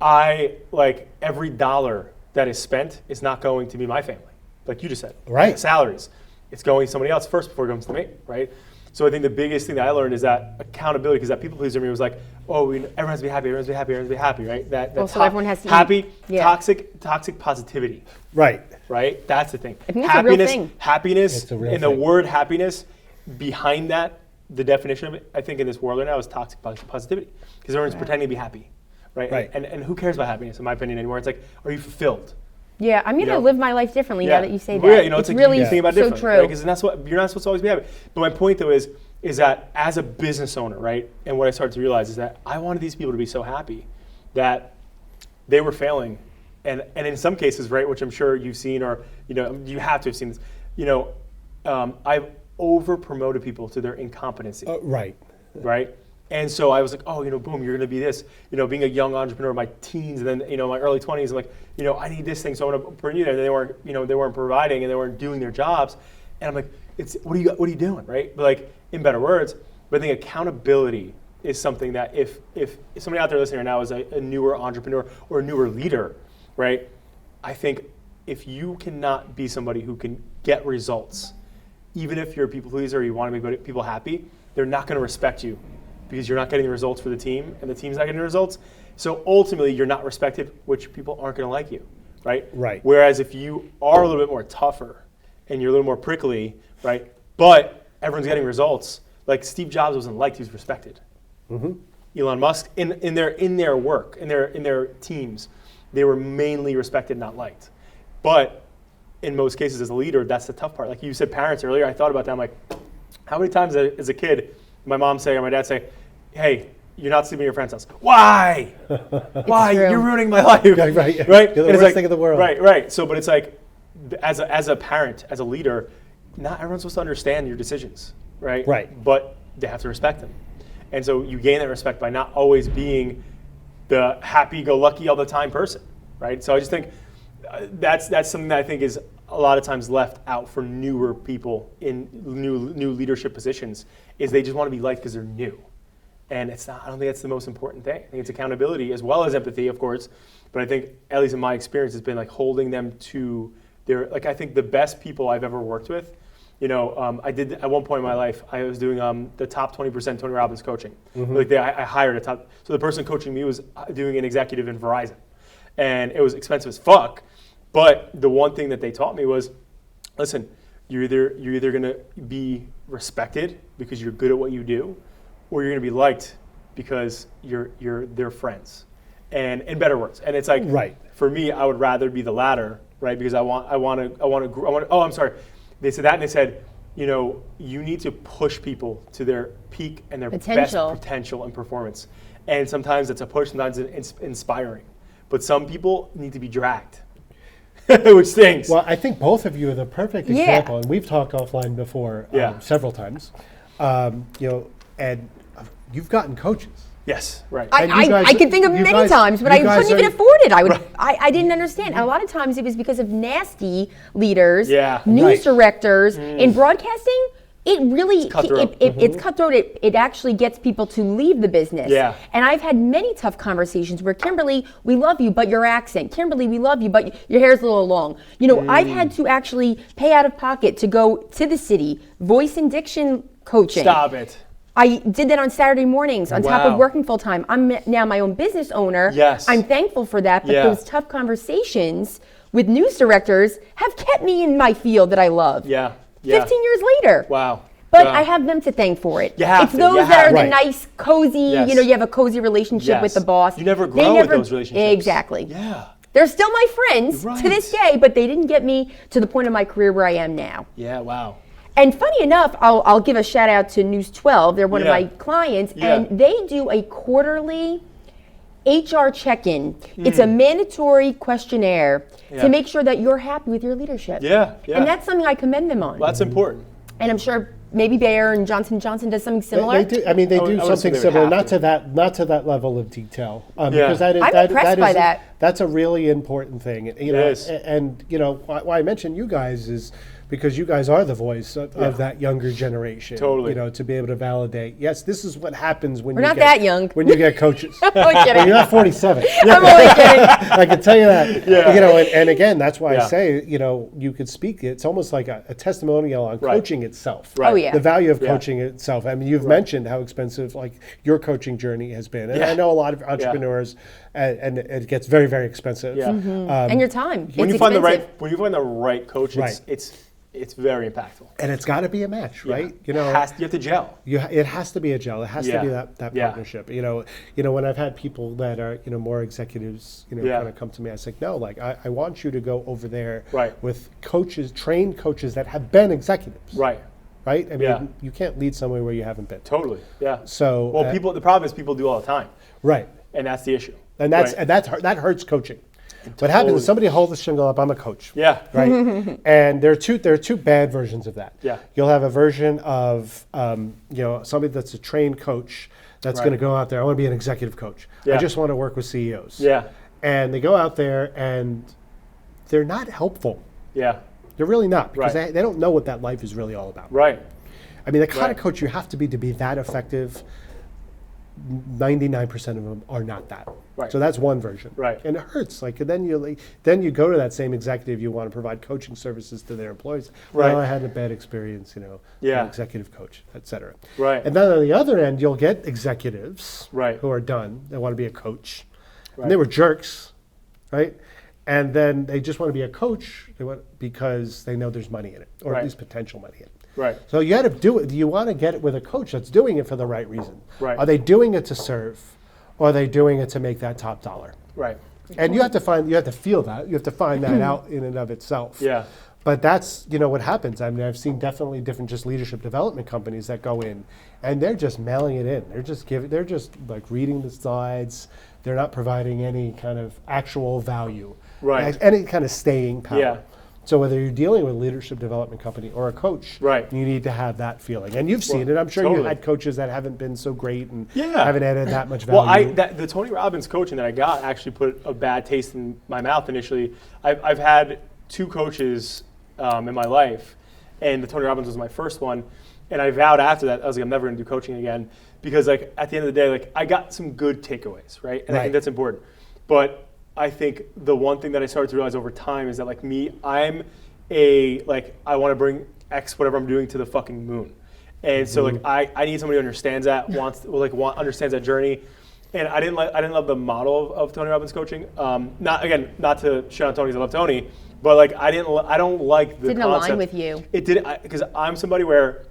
Like every dollar that is spent is not going to be my family, like you just said. Right. Salaries, it's going to somebody else first before it comes to me, right? So I think the biggest thing that I learned is that accountability, because that people pleaser me was like, oh, everyone has to be happy, everyone has to be happy, everyone has to be happy, right? That Also, everyone has to happy, eat. Yeah. toxic positivity, Right. right? That's the thing. I think it's a real thing. Happiness, It's a real and the thing. word happiness behind that, the definition of it, I think in this world right now is toxic positivity, because everyone's pretending to be happy, right? Right. And who cares about happiness, in my opinion, anymore? It's like, are you fulfilled? Yeah, I'm going to know? live my life differently now that you say that. Well, yeah, you know, it's like really you think about it so differently, true. because that's what you're not supposed to always be happy. But my point though is that as a business owner, right, and what I started to realize is that I wanted these people to be so happy that they were failing, and in some cases, right, which I'm sure you've seen, or you know, you have to have seen this, you know, I've over promoted people to their incompetency. Right. Right? And so I was like, oh, you know, boom, you're going to be this. You know, being a young entrepreneur in my teens and then, you know, my early 20s, I'm like, you know, I need this thing, so I'm going to bring you there. And they weren't providing and they weren't doing their jobs. And I'm like, what are you doing, right? But like, in better words, but I think accountability is something that if somebody out there listening right now is a newer entrepreneur or a newer leader, right? I think if you cannot be somebody who can get results, even if you're a people pleaser or you want to make people happy, they're not going to respect you because you're not getting the results for the team and the team's not getting the results. So ultimately, you're not respected, which people aren't going to like you, right? Right. Whereas if you are a little bit more tougher and you're a little more prickly, right, but everyone's getting results, like Steve Jobs wasn't liked, he was respected. Elon Musk, in their work, in their teams, they were mainly respected, not liked. But in most cases as a leader, that's the tough part. Like you said parents earlier, I thought about that. I'm like, how many times as a kid, my mom say or my dad say, hey, you're not sleeping at your friend's house. Why? Why? true. You're ruining my life. Yeah, right. Right? You're the And it's worst thing in the world. Right. So, but it's like, as a parent, as a leader, not everyone's supposed to understand your decisions, right? Right. But they have to respect them. And so you gain that respect by not always being the happy-go-lucky all the time person, right? So I just think that's something that I think is a lot of times left out for newer people in new leadership positions, is they just want to be liked because they're new. And it's not, I don't think that's the most important thing. I think it's accountability as well as empathy, of course. But I think, at least in my experience, has been like holding them to their, like I think the best people I've ever worked with, you know, I did at one point in my life, I was doing the top 20% Tony Robbins coaching. Like I hired a top, so the person coaching me was doing an executive in Verizon. And it was expensive as fuck. But the one thing that they taught me was listen, you're either gonna be respected because you're good at what you do, or you're gonna be liked because you're their friends, and in better words. And it's like, Right. for me, I would rather be the latter, right? Because I want to. Oh, I'm sorry. They said that, and they said, you need to push people to their peak and their Potential. best potential and performance. And sometimes it's a push, sometimes it's inspiring. But some people need to be dragged, which stings. Well, I think both of you are the perfect Yeah. example, and we've talked offline before Yeah. several times. And you've gotten coaches. Yes, right. And you guys- I can think of you many guys- times, but you I guys couldn't even are- afford it. I didn't understand. And a lot of times it was because of nasty leaders, Yeah. news Right. directors. In broadcasting, it really cutthroat. it's cutthroat. It actually gets people to leave the business. Yeah. And I've had many tough conversations where, Kimberly, we love you, but your accent. Kimberly, we love you, but your hair's a little long. I've had to actually pay out of pocket to go to the city, voice and diction coaching. Stop it. I did that on Saturday mornings on top Wow. of working full time. I'm now my own business owner. Yes. I'm thankful for that, but Yeah. those tough conversations with news directors have kept me in my field that I love. Yeah. Yeah. 15 years later. Wow. But Wow. I have them to thank for it. You have it's to, those you that have are to. the Right. nice, cozy, Yes. you have a cozy relationship with Yes. the boss. You never They grow with those relationships. Exactly. Yeah. They're still my friends Right. to this day, but they didn't get me to the point of my career where I am now. Yeah. Wow. And funny enough, I'll give a shout out to News 12. They're one of Yeah. my clients, Yeah. and they do a quarterly HR check-in. It's a mandatory questionnaire Yeah. to make sure that you're happy with your leadership. Yeah. Yeah. And that's something I commend them on. Well, that's important. And I'm sure maybe Bayer and Johnson & Johnson does something similar. They do. I mean, they I do would say something they would similar, have not to that level of detail. Yeah. Because I'm impressed by that. That's a really important thing. It is. And why I mention you guys is because you guys are the voice of that younger generation. Totally. To be able to validate. Yes, this is what happens when We're you not get that young. when you get coaches. I'm only kidding. You're not 47. I'm only kidding. I can tell you that. Yeah. And again, that's why Yeah. I say, you could speak. It's almost like a testimonial on Right. coaching itself. Right. Oh, yeah. The value of Yeah. coaching itself. I mean, you've mentioned how expensive like your coaching journey has been, and Yeah. I know a lot of entrepreneurs, and it gets very, very expensive. Yeah. And your time. When It's you find expensive. the right coach, Right. it's very impactful. And it's got to be a match, right? You have to gel. It has to be a gel. It has Yeah. to be that Yeah. partnership. When I've had people that are more executives, Yeah. kind of come to me, I say, no, like I want you to go over there Right. with trained coaches that have been executives, Right. right? I mean, Yeah. you can't lead somewhere where you haven't been. Totally. Yeah. So, well, the problem is people do all the time, right, and that's the issue. and that's right? that hurts coaching. What happens Totally. is somebody holds the shingle up. I'm a coach. Yeah. Right. And there are two bad versions of that. Yeah. You'll have a version of somebody that's a trained coach that's Right. going to go out there. I want to be an executive coach. Yeah. I just want to work with CEOs. Yeah. And they go out there and they're not helpful. Yeah. They're really not because Right. they don't know what that life is really all about. Right. I mean, the kind Right. of coach you have to be that effective. 99% of them are not that. Right. So that's one version. Right. And it hurts. Then you go to that same executive, you want to provide coaching services to their employees. Right. Well, I had a bad experience, Yeah. an executive coach, et cetera. Right. And then on the other end, you'll get executives Right. who are done. They want to be a coach. Right. And they were jerks, right? And then they just want to be a coach because they know there's money in it, or Right. at least potential money in it. Right. So you got to do it. You want to get it with a coach that's doing it for the right reason. Right. Are they doing it to serve, or are they doing it to make that top dollar? Right. And you have to feel that. You have to find that out in and of itself. Yeah. But that's what happens. I mean, I've seen definitely different just leadership development companies that go in, and they're just mailing it in. They're just like reading the slides. They're not providing any kind of actual value, Right. Any kind of staying power. Yeah. So whether you're dealing with a leadership development company or a coach, Right. you need to have that feeling. And you've seen it. I'm sure totally. you had coaches that haven't been so great and Yeah. haven't added that much value. Well, the Tony Robbins coaching that I got actually put a bad taste in my mouth initially. I've had two coaches in my life, and the Tony Robbins was my first one. And I vowed after that, I was like, I'm never going to do coaching again, because at the end of the day, I got some good takeaways, right? And I Right. think that's important. But I think the one thing that I started to realize over time is that I'm I want to bring X whatever I'm doing to the fucking moon. And so I need somebody who understands that, understands that journey. And I didn't love the model of Tony Robbins coaching. Not to shut on Tony, 'cause I love Tony, but like I don't like the Didn't concept. align with you. It didn't, because I'm somebody where,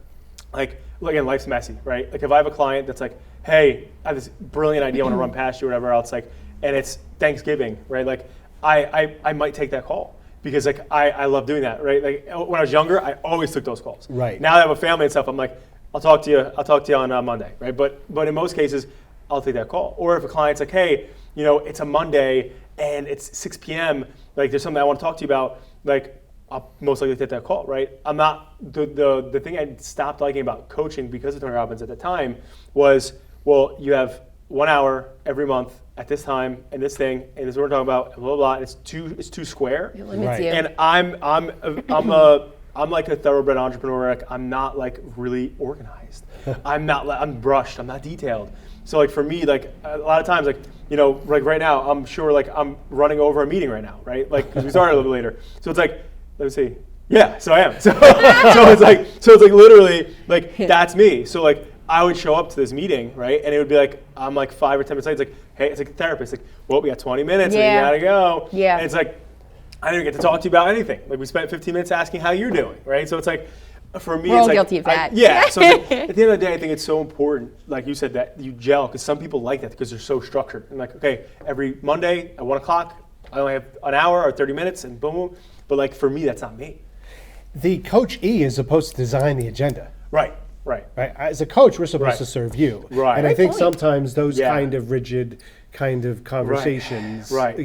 like, again, life's messy, right? Like if I have a client that's like, hey, I have this brilliant idea I want to run past you or whatever else, like, and it's Thanksgiving, right? Like I might take that call because like I love doing that, right? Like when I was younger, I always took those calls. Right. Now that I have a family and stuff, I'm like, I'll talk to you on Monday, right? But in most cases, I'll take that call. Or if a client's like, hey, it's a Monday and it's 6 p.m., like there's something I want to talk to you about, like I'll most likely take that call, right? I'm not, the thing I stopped liking about coaching because of Tony Robbins at the time was, well, you have 1 hour every month at this time and this thing, and this is what we're talking about, and blah, blah, blah. It's too square. It limits Right. you. And I'm like a thoroughbred entrepreneur. Like I'm not like really organized. I'm brushed. I'm not detailed. So like for me, like a lot of times, like like right now, I'm sure like I'm running over a meeting right now, right? Like because we started a little bit later. So it's like, let me see. Yeah, so I am. So it's like literally like that's me. So like I would show up to this meeting, right? And it would be like I'm like 5 or 10 minutes late. It's like, hey, it's like a therapist. Like, well, we got 20 minutes. Yeah. And we gotta go. Yeah. And it's like I didn't get to talk to you about anything. Like we spent 15 minutes asking how you're doing, right? So it's like, for me, We're it's all like, guilty of that. yeah. So it's like, at the end of the day, I think it's so important, like you said, that you gel, because some people like that because they're so structured. And like, okay, every Monday at 1 o'clock, I only have an hour or 30 minutes, and boom, boom. But like for me, that's not me. The coach E is supposed to design the agenda. Right. Right. As a coach, we're supposed Right. to serve you. Right. And I Great think point. sometimes those Yeah. kind of rigid kind of conversations, Right.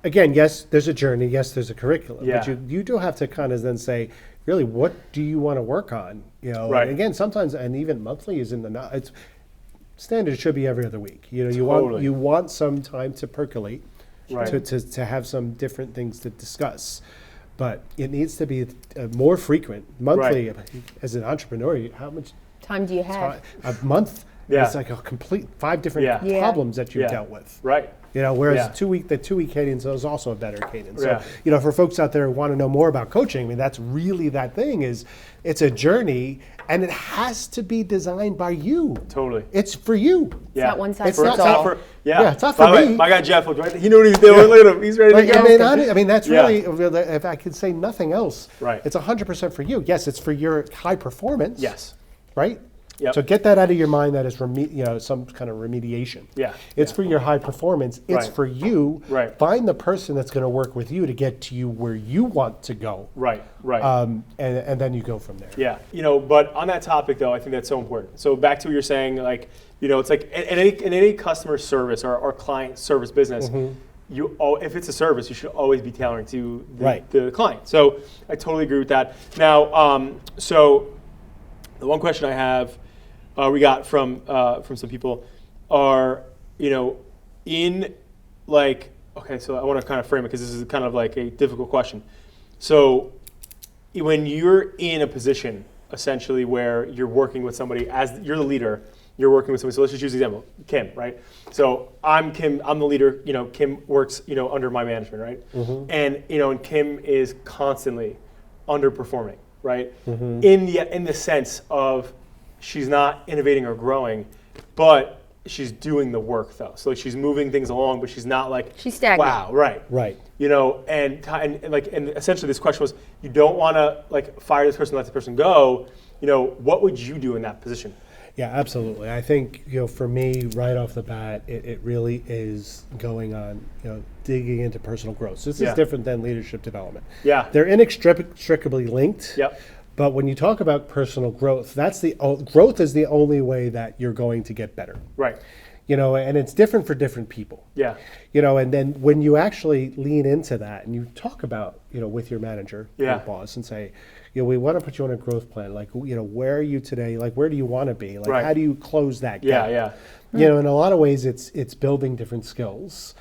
Again, yes, there's a journey, yes, there's a curriculum, Yeah. but you do have to kind of then say, really, what do you want to work on? Right. And again, sometimes, and even monthly is it's standard should be every other week. You Totally. want some time to percolate, Right. to have some different things to discuss. But it needs to be more frequent, monthly. Right. As an entrepreneur, how much Time do you have? a month Yeah. is like a complete 5 different Yeah. Yeah. problems that you've Yeah. dealt with. Right. Whereas Yeah. the 2 week cadence is also a better cadence. Yeah. So, for folks out there who want to know more about coaching, I mean, that's really that thing is it's a journey and it has to be designed by you. Totally. It's for you. It's not one size It's fits not- all. for Yeah, it's not By for the way, me. my guy Jeff, he knew what he was doing. Look at him. He's ready Like, to go. I mean, that's Yeah. really, if I could say nothing else, Right. it's 100% for you. Yes, it's for your high performance. Yes. Right? Yep. So get that out of your mind that is some kind of remediation. Yeah. It's Yeah. for your high performance. It's Right. for you. Right. Find the person that's going to work with you to get to you where you want to go. Right. Right. And then you go from there. Yeah, but on that topic though, I think that's so important. So back to what you're saying, like, it's like in any customer service or client service business, if it's a service, you should always be tailoring to the client. So I totally agree with that. Now, so the one question I have, we got from some people are, in like, okay, so I want to kind of frame it because this is kind of like a difficult question. So when you're in a position essentially where you're working with somebody, as you're the leader, you're working with somebody. So let's just use the example, Kim, right? So I'm Kim, I'm the leader, Kim works, under my management, right? And, and Kim is constantly underperforming, right? In the sense of she's not innovating or growing, but she's doing the work though. So she's moving things along, but she's not like, She's stagnant. wow, right. Right. And essentially this question was, you don't want to like fire this person, let this person go. What would you do in that position? Yeah, absolutely. I think, for me, right off the bat, it really is going on, digging into personal growth. So this is different than leadership development. Yeah. They're inextricably linked. Yep. But when you talk about personal growth, growth is the only way that you're going to get better. Right. And it's different for different people. Yeah. And then when you actually lean into that and you talk about, with your manager, Yeah. your boss, and say, we want to put you on a growth plan. Like, where are you today? Like, where do you want to be? Like, Right. how do you close that Yeah, gap? yeah. In a lot of ways, it's building different skills.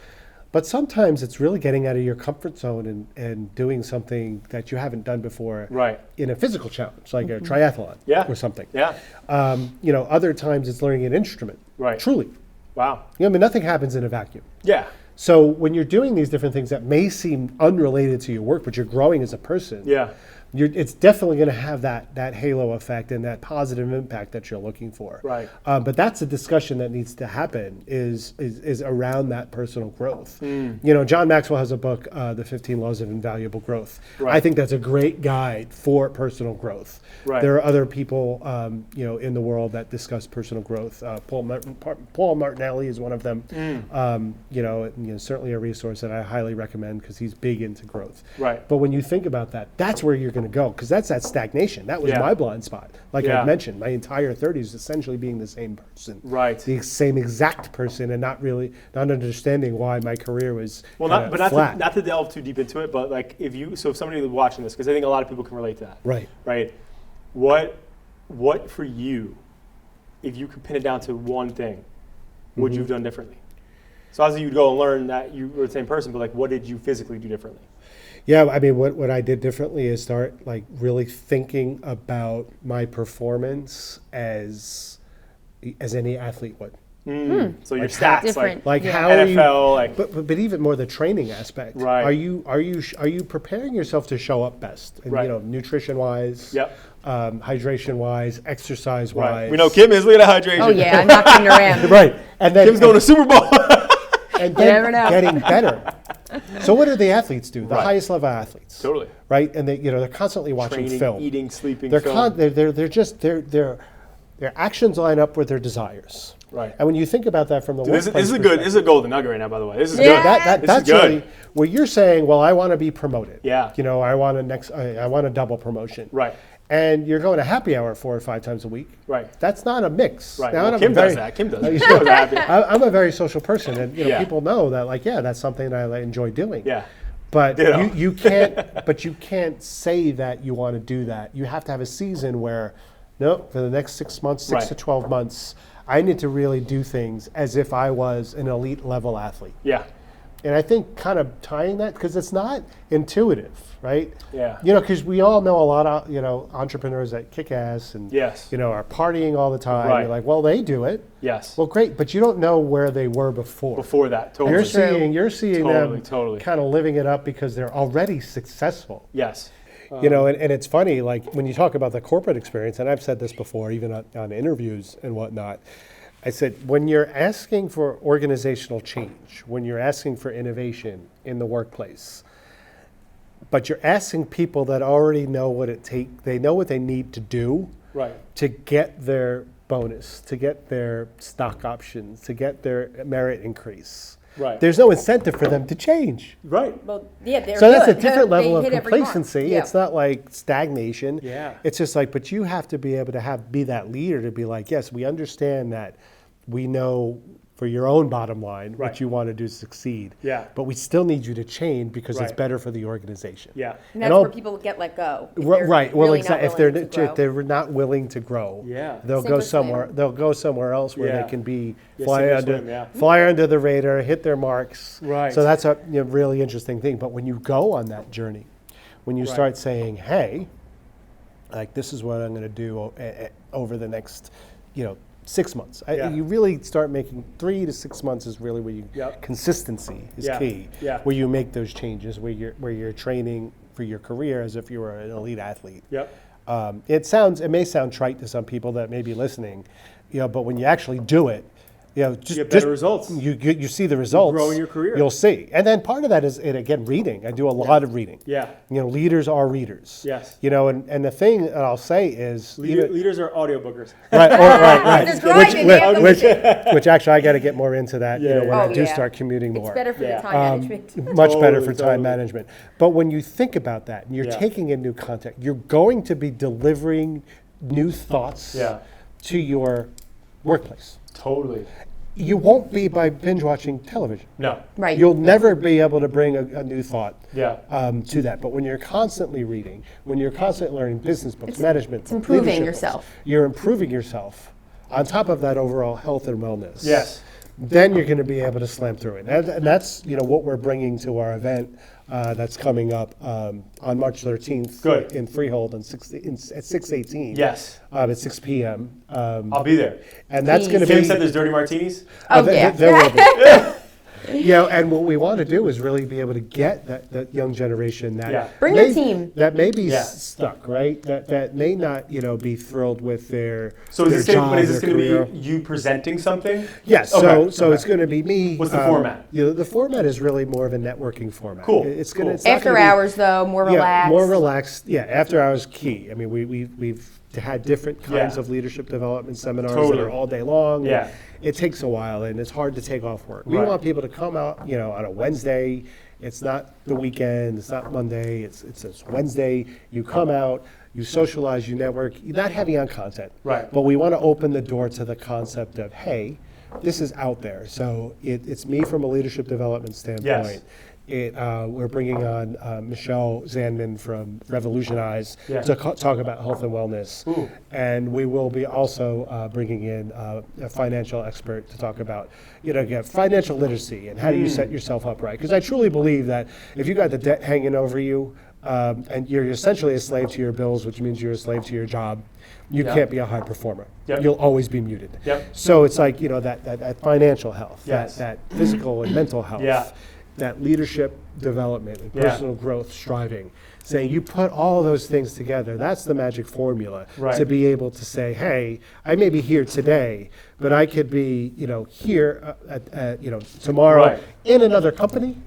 But sometimes it's really getting out of your comfort zone and doing something that you haven't done before Right. in a physical challenge, like a triathlon Yeah. or something. Yeah. Other times it's learning an instrument. Right. Truly. Wow. Nothing happens in a vacuum. Yeah. So when you're doing these different things that may seem unrelated to your work, but you're growing as a person, Yeah. it's definitely going to have that halo effect and that positive impact that you're looking for. Right. But that's a discussion that needs to happen is around that personal growth. You know, John Maxwell has a book, The 15 Laws of Invaluable Growth. Right. I think that's a great guide for personal growth. Right. There are other people, you know, in the world that discuss personal growth. Paul Martinelli is one of them. You know, certainly a resource that I highly recommend because he's big into growth. Right. But when you think about that, that's where you're going to go because that's that stagnation. That was Yeah. my blind spot. Like Yeah. I mentioned, my entire 30s essentially being the same person. Right. The same exact person and not understanding why my career was Well, flat. not to delve too deep into it, but like if somebody was watching this, because I think a lot of people can relate to that. Right. Right. What for you, if you could pin it down to one thing, would you have done differently? So obviously you'd go and learn that you were the same person, but like what did you physically do differently? Yeah, I mean, what I did differently is start like really thinking about my performance as any athlete would. So your Like stats, different. Like Yeah. how are you? NFL, like But even more the training aspect. Right. Are you preparing yourself to show up best? And, Right. You know, nutrition wise. Yep. Hydration wise, exercise right. wise. We know Kim is. Look at that hydration. Oh yeah, I'm not kidding around. Right. And then Kim's going to Super Bowl. and You never know. getting better. So what do the athletes do? The Right. highest level athletes. Totally. Right? And they're constantly watching Training, film. eating, sleeping. They're film. their actions line up with their desires. Right. And when you think about that from the This workplace is a good. perspective, This is a golden nugget right now, by the way. This is Yeah. good. This that's is good. really where you're saying, well, I want to be promoted. Yeah. You know, I want a double promotion. Right. And you're going to happy hour 4 or 5 times a week. Right. That's not a mix. Right. Now, Well, I'm Kim very- does that. Kim does that. She goes happy. I'm a very social person, and Yeah. people know that. Like, yeah, that's something that I enjoy doing. Yeah. But Ditto. you can't. But you can't say that you want to do that. You have to have a season where, no, for the next 6 months, 6 Right. to 12 months, I need to really do things as if I was an elite level athlete. Yeah. And I think kind of tying that, because it's not intuitive, right? Yeah. You know, because we all know a lot of, entrepreneurs that kick ass and, Yes. are partying all the time. Right. You're like, well, they do it. Yes. Well, great, but you don't know where they were before. Before that, totally. You're seeing Totally, them totally. kind of living it up because they're already successful. Yes. And it's funny, like when you talk about the corporate experience, and I've said this before, even on interviews and whatnot, I said, when you're asking for organizational change, when you're asking for innovation in the workplace, but you're asking people that already know what it takes, they know what they need to do Right. to get their bonus, to get their stock options, to get their merit increase. Right. There's no incentive for them to change. Right. Well, yeah, they're So that's a good. different They level of hit every mark. complacency. Yeah. It's not like stagnation. Yeah. It's just like, but you have to be able to be that leader to be like, yes, we understand that we know for your own bottom line Right. what you want to do to succeed. Yeah. But we still need you to change because it's Right. better for the organization. Yeah. And that's where people get let go. if they're Right. Well, really not exactly. If willing to grow. they're not willing to grow, Yeah. they'll Sink go or swim. somewhere. They'll go somewhere else where Yeah. they can be Yeah, fly sink or under, swim, yeah. fly under the radar, hit their marks. Right. So that's a really interesting thing. But when you go on that journey, when you Right. start saying, "Hey, like this is what I'm going to do over the next, 6 months," Yeah. you really start making 3 to 6 months is really where you Yep. consistency is Yeah. key. Yeah. Where you make those changes, where you're training for your career as if you were an elite athlete. Yep. It may sound trite to some people that may be listening, but when you actually do it, just get better results. You see the results. grow in your career. You'll see, and then part of that is, and again, reading. I do a lot of reading. Yeah. Leaders are readers. Yes. And the thing that I'll say is, Leaders are audiobookers. right, Just driving, they have to which actually I got to get more into that. Yeah, when yeah. I Oh, do yeah. start commuting more. It's better for Yeah. the time management. Much better for Totally, time totally. management. But when you think about that, and you're Yeah. taking in new content, you're going to be delivering new thoughts Yeah. to your workplace. Totally. You won't be by binge watching television. No. Right. You'll never be able to bring a new thought Yeah. to that. But when you're constantly reading, when you're constantly learning business books, management, it's improving leadership yourself. books, you're improving yourself on top of that overall health and wellness. Yes. Then you're going to be able to slam through it. And that's what we're bringing to our event that's coming up on March 13th Good. in Freehold at 6:18. Yes. At 6 p.m. I'll be there. And that's going to Kim be. said there's dirty martinis. Oh, there- yeah. there will be. And what we want to do is really be able to get that young generation that Bring a team that may be stuck, right? That may not, be thrilled with their So is their job, this going career. to be you presenting something? Yes. Okay. So it's going to be me. What's the format? The format is really more of a networking format. Cool. It's going to after hours though, more relaxed. More relaxed. Yeah, after hours key. I mean, we've had different kinds of leadership development seminars that are all day long. Yeah. It takes a while, and it's hard to take off work. We Right. want people to come out, on a Wednesday. It's not the weekend. It's not Monday. It's Wednesday. You come out. You socialize. You network. You're not heavy on content. Right. But we want to open the door to the concept of, hey, this is out there. So it's me from a leadership development standpoint. We're bringing on Michelle Zandman from Revolutionize to talk about health and wellness. Ooh. And we will be also bringing in a financial expert to talk about, financial literacy and how do you set yourself up right. Because I truly believe that if you got the debt hanging over you and you're essentially a slave to your bills, which means you're a slave to your job, you can't be a high performer. Yep. You'll always be muted. Yep. So it's like, that financial health, Yes. that physical and mental health. Yeah. That leadership development and personal growth striving, saying you put all of those things together, that's the magic formula to be able to say, hey, I may be here today, but I could be, here, tomorrow in another company,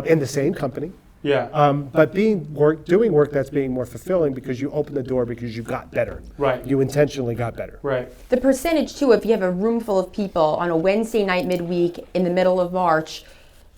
in the same company. Yeah. But doing work that's being more fulfilling because you open the door because you got better. Right. You intentionally got better. Right. The percentage too, if you have a room full of people on a Wednesday night midweek in the middle of March,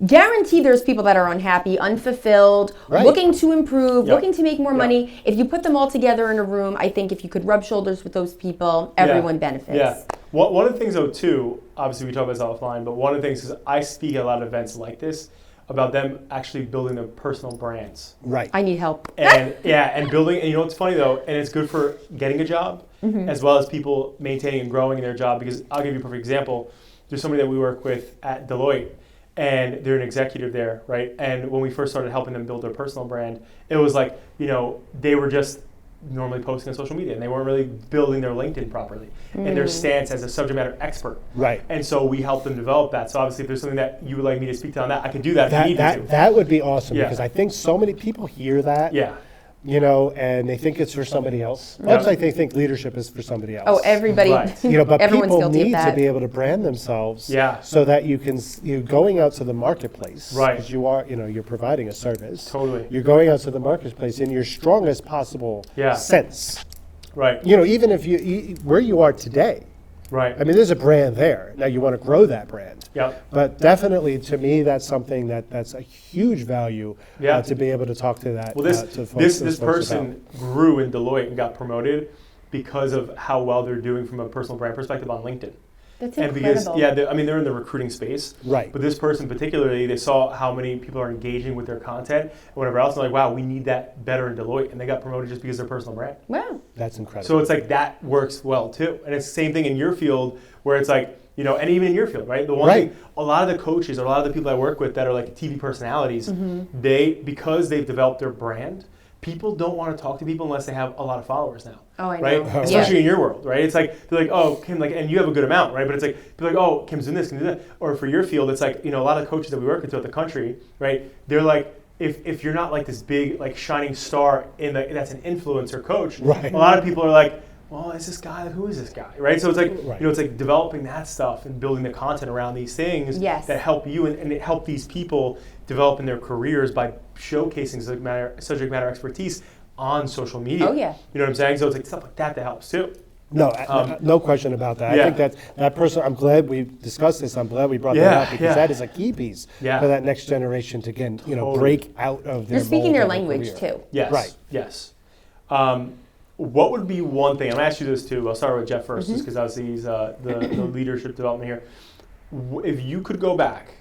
guarantee there's people that are unhappy, unfulfilled, looking to improve, looking to make more money. If you put them all together in a room, I think if you could rub shoulders with those people, everyone benefits. Yeah. One of the things though too, obviously we talk about this offline, but one of the things is I speak at a lot of events like this about them actually building their personal brands. Right. I need help. And and building, and you know what's funny though, and it's good for getting a job as well as people maintaining and growing in their job, because I'll give you a perfect example. There's somebody that we work with at Deloitte, and they're an executive there, right? And when we first started helping them build their personal brand, it was like, they were just normally posting on social media and they weren't really building their LinkedIn properly and their stance as a subject matter expert. Right. And so we helped them develop that. So obviously if there's something that you would like me to speak to on that, I could do that if you need me to. That would be awesome Yeah. because I think so many people hear that. Yeah. And they think it's for somebody else. Much like they think leadership is for somebody else. Oh, everybody. Right. But everyone's people guilty of need to that. be able to brand themselves Yeah. so that you can, you're going out to the marketplace. Right. Because you are, you're providing a service. Totally. You're going out to the marketplace in your strongest possible sense. Right. Even if where you are today. Right. I mean, there's a brand there. Now you want to grow that brand. Yep. But definitely, to me, that's something that's a huge value to be able to talk to that. Well, to folks, this folks person grew in Deloitte and got promoted because of how well they're doing from a personal brand perspective on LinkedIn. That's And incredible. because, they're in the recruiting space. Right. But this person particularly, they saw how many people are engaging with their content and whatever else. And they're like, wow, we need that better in Deloitte. And they got promoted just because of their personal brand. Wow. That's incredible. So it's like that works well too. And it's the same thing in your field where it's like, and even in your field, right? The one thing, a lot of the coaches or a lot of the people I work with that are like TV personalities, because they've developed their brand, people don't want to talk to people unless they have a lot of followers now. Oh, I right? know. Especially in your world, right? It's like, they're like, oh, Kim, and you have a good amount, right? But it's like, people are like, oh, Kim's doing this, Kim's doing that. Or for your field, it's like, a lot of coaches that we work with throughout the country, right? They're like, if you're not like this big, like shining star that's an influencer coach, Right. a lot of people are like, well, is this guy, who is this guy, right? So it's like, it's like developing that stuff and building the content around these things that help you and it help these people develop in their careers by showcasing subject matter expertise on social media. Oh, yeah. You know what I'm saying? So it's like stuff like that helps too. No, no question about that. I think that person, I'm glad we discussed this. I'm glad we brought that up because that is a key piece for that next generation to, again, break out of their You're speaking their mold of language career. too. Yes. Right. Yes. What would be one thing, I'm going to ask you this too, I'll start with Jeff first, just because obviously he's the leadership development here. If you could go back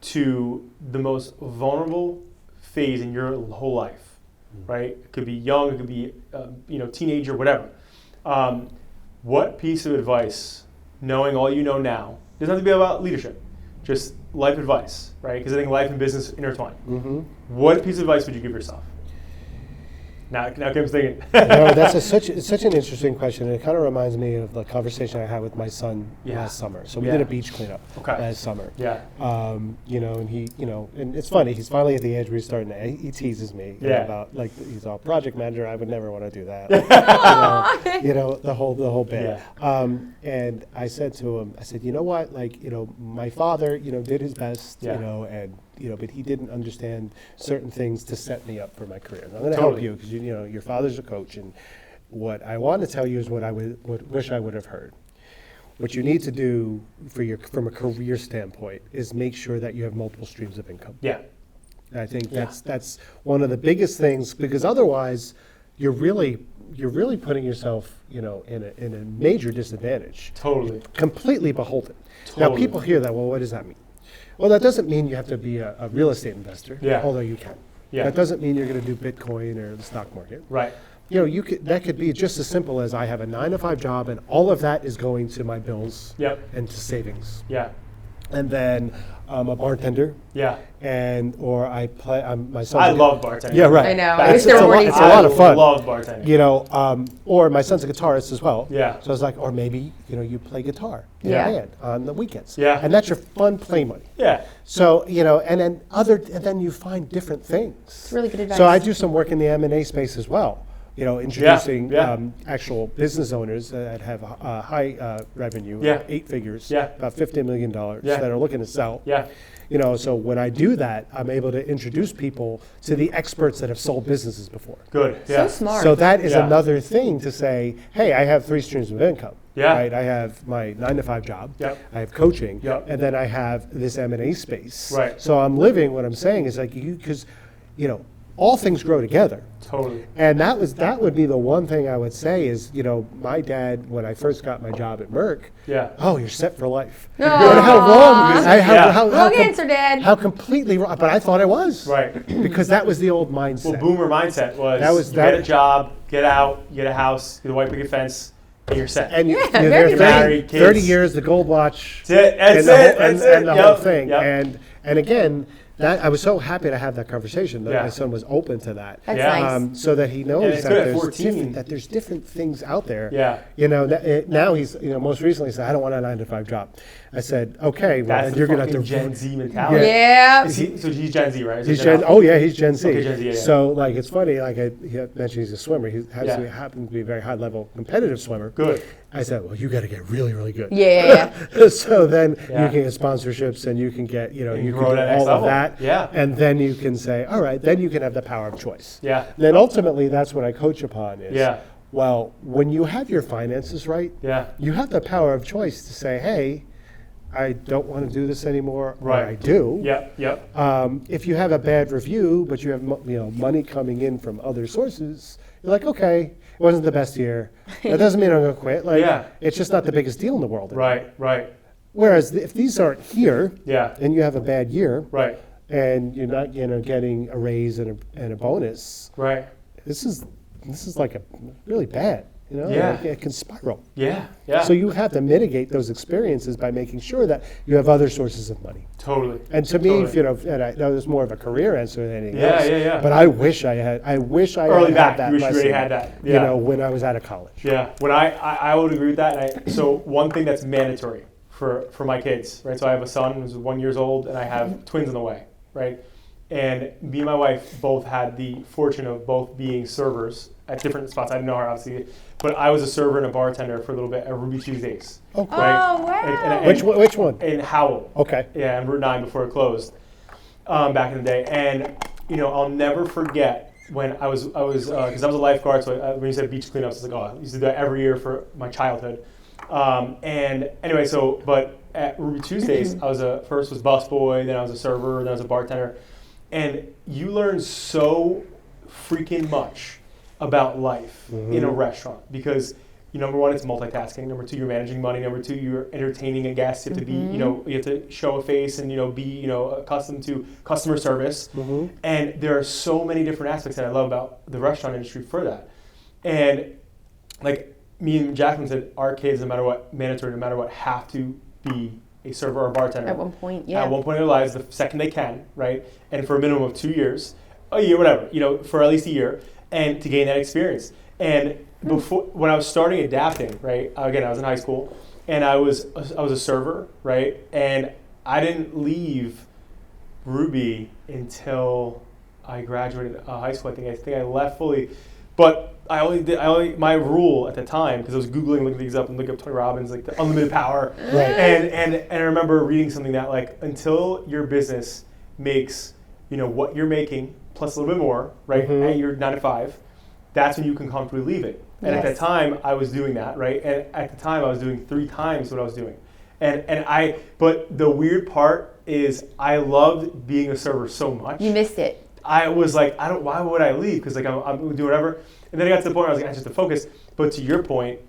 to the most vulnerable phase in your whole life, right? It could be young, it could be teenager, whatever. What piece of advice, knowing all you know now, doesn't have to be about leadership, just life advice, right? Because I think life and business intertwine. What piece of advice would you give yourself? Now Kim's thinking. No, that's such an interesting question. And it kind of reminds me of the conversation I had with my son last summer. So we did a beach cleanup last summer. Yeah. And he, and it's funny. He's finally at the age where he's starting to. He teases me about like he's all project manager. I would never want to do that. The whole bit. Yeah. And I said to him, I said, you know what, like my father, did his best, and but he didn't understand certain things to set me up for my career. And I'm going to help you because your father's a coach, and what I want to tell you is what I wish I would have heard. What you need to do from a career standpoint is make sure that you have multiple streams of income. Yeah. And I think that's one of the biggest things, because otherwise you're really putting yourself in a major disadvantage. Totally. Completely beholden. Totally. Now people hear that. Well, what does that mean? Well, that doesn't mean you have to be a real estate investor, although you can. Yeah. That doesn't mean you're going to do Bitcoin or the stock market. Right. That could be just as simple as I have a 9-to-5 job, and all of that is going to my bills and to savings. Yeah. And then I'm a bartender. Yeah. Or I play. My son. I love bartending. Yeah, right. I know. It's a lot of fun. I love bartending. Or my son's a guitarist as well. Yeah. So I was like, or maybe you play guitar in a band on the weekends. Yeah. And that's your fun play money. Yeah. So and then you find different things. It's really good advice. So I do some work in the M&A space as well. Introducing actual business owners that have high revenue, 8 figures, about $50 million, that are looking to sell. Yeah. So when I do that, I'm able to introduce people to the experts that have sold businesses before. Good. Yeah. So smart. So that is another thing to say, hey, I have 3 streams of income. Yeah. Right? I have my 9-to-5 job. Yep. I have coaching. Yep. And then I have this M&A space. Right. So I'm living what I'm saying is like because all things grow together. Totally. And that would be the one thing I would say is, my dad, when I first got my job at Merck, you're set for life. No. And how wrong, Wrong answer, Dad. how completely wrong, but I thought I was. Right. Because that was the old mindset. Well, boomer mindset was get a job, get out, get a house, get a white picket fence, and you're set. And you're very there good. 30 years, the gold watch. That's it. And the whole thing. Yep. And again, that I was so happy to have that conversation that my son was open to that. That's nice. So that he knows it's that good at 14. there's different things out there. Yeah. Now he's most recently said, I don't want a 9-to-5 job. I said, okay, well, That's then you're the going to have to Gen Z mentality. Yeah. So he's Gen Z, right? He's he's Gen Z. Okay, Gen Z, yeah. So it's funny, he mentioned he's a swimmer. He happens to be a very high level competitive swimmer. Good. I said, well, you got to get really, really good. Yeah. So then you can get sponsorships and you can get, you can grow do to that next all of level. that. Yeah. And then you can say, all right, then you can have the power of choice. Yeah. Then ultimately, that's what I coach upon is, Yeah. well, when you have your finances right, you have the power of choice to say, hey, I don't want to do this anymore, or I do. Yep. If you have a bad review, but you have money coming in from other sources, you're like, okay, it wasn't the best year. That doesn't mean I'm going to quit. It's just not the biggest deal in the world anymore. Right. Whereas if these aren't here, Yeah. and you have a bad year, Right. and you're not getting a raise and a bonus, Right. this is like a really bad. It can spiral. Yeah. So you have to mitigate those experiences by making sure that you have other sources of money. Totally. And to me, and I know there's more of a career answer than anything else. Yeah. But I wish I had Early had back, that you wish you lesson, already had that. Yeah. when I was out of college. Yeah. When I would agree with that. So one thing that's mandatory for my kids, right? So I have a son who's 1 year old, and I have twins on the way, right? And me and my wife both had the fortune of both being servers at different spots. I didn't know her, obviously, but I was a server and a bartender for a little bit at Ruby Tuesdays. Oh, right? Oh, wow. Which one? In Howell. Okay. Yeah, on Route 9 before it closed, back in the day. And I'll never forget when I was because I was a lifeguard. So when you said beach cleanups, I was like, I used to do that every year for my childhood. And anyway, but at Ruby Tuesdays, I was first was busboy, then I was a server, then I was a bartender, and you learn so freaking much about life in a restaurant because number one, it's multitasking. Number two, you're managing money. Number two, you're entertaining a guest. You have to be, you have to show a face and be, accustomed to customer service. And there are so many different aspects that I love about the restaurant industry for that. And like me and Jacqueline said, our kids, no matter what, mandatory, no matter what, have to be a server or a bartender. At one point, yeah. At one point in their lives, the second they can, right? And for a minimum of 2 years, a year, whatever, for at least a year. and to gain that experience. And before, when I was starting adapting, right? Again, I was in high school, and I was a server, right? And I didn't leave Ruby until I graduated high school. I think I left fully, but my rule at the time, because I was Googling, looking things up, and looking up Tony Robbins, like the unlimited power. Right. And I remember reading something that like, until your business makes, what you're making plus a little bit more, right, at your 9 to 5, that's when you can comfortably leave it. And at that time, I was doing that, right? And at the time, I was doing 3 times what I was doing. But the weird part is I loved being a server so much. You missed it. I was like, why would I leave? Because like I'm doing whatever. And then I got to the point where I was like, I just have to focus. But to your point,